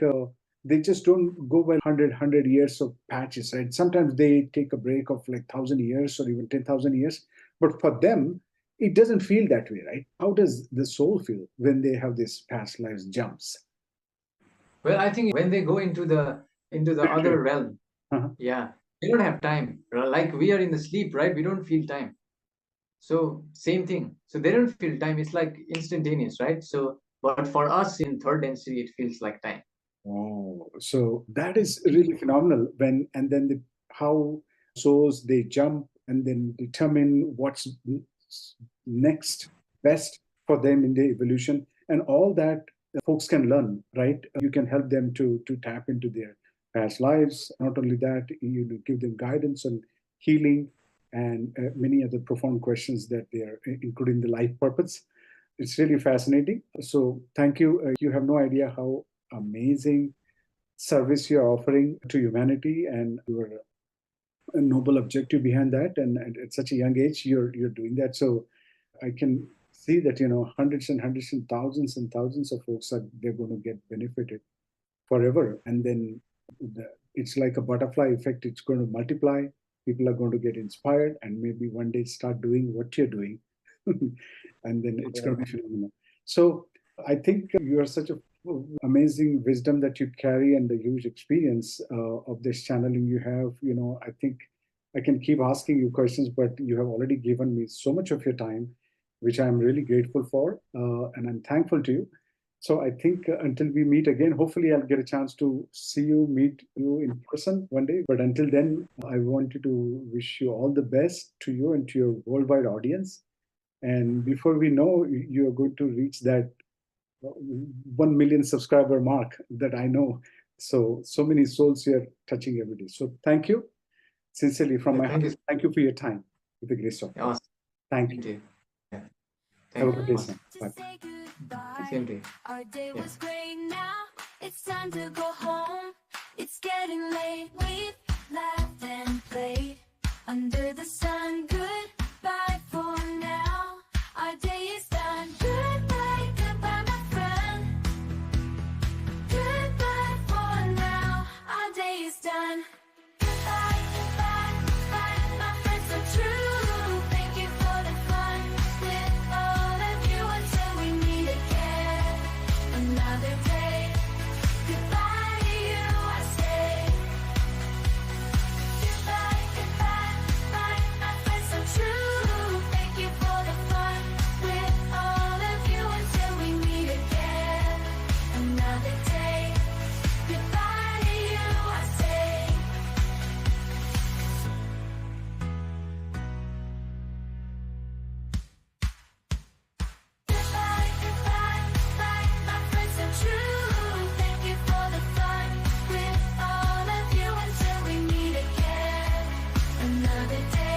they just don't go by 100 years of patches, right? Sometimes they take a break of like 1,000 years or even 10,000 years. But for them, it doesn't feel that way, right? How does the soul feel when they have this past lives jumps? Well, I think when they go into the other realm, yeah, they don't have time. Like we are in the sleep, right? We don't feel time. So same thing. So they don't feel time. It's like instantaneous, right? So, but for us in third density, it feels like time. Oh, so that is really phenomenal. And then how souls they jump and then determine what's next best for them in the evolution, and all that folks can learn, right? You can help them to tap into their past lives. Not only that, you give them guidance on healing and many other profound questions that they are, including the life purpose. It's really fascinating. So thank you. You have no idea how amazing service you're offering to humanity, and your a noble objective behind that. And at such a young age, you're doing that. So I can see that hundreds and hundreds and thousands of folks are they're going to get benefited forever. And then it's like a butterfly effect. It's going to multiply. People are going to get inspired and maybe one day start doing what you're doing. And then it's going to be phenomenal. So I think you are such a amazing wisdom that you carry and the huge experience of this channeling you have. I think I can keep asking you questions, but you have already given me so much of your time, which I'm really grateful for, and I'm thankful to you. So I think until we meet again, hopefully I'll get a chance to meet you in person one day. But until then, I wanted to wish you all the best to you and to your worldwide audience. And before we know, you are going to reach that 1 million subscriber mark that I know. So many souls you're touching every day. So thank you. Sincerely from my heart. Thank you for your time with the grace of God. Awesome. Thank you. Yeah. Have a good day, son. Bye. Same day. Our day was great now. It's time to go home. It's getting late. We've laughed and played under the sun. Goodbye for now. Our day is done. Goodbye, goodbye, my friend. Goodbye for now. Our day is done. Goodbye, goodbye, goodbye, my friends so true. Thank you for the fun with all of you until we meet again another day. Goodbye to you, I say. Goodbye, goodbye, goodbye, my friends so true. Thank you for the fun with all of you until we meet again another day. Goodbye to you, I say. Goodbye, goodbye, goodbye, my friends so true. Thank you for the fun with all of you until we meet again another day.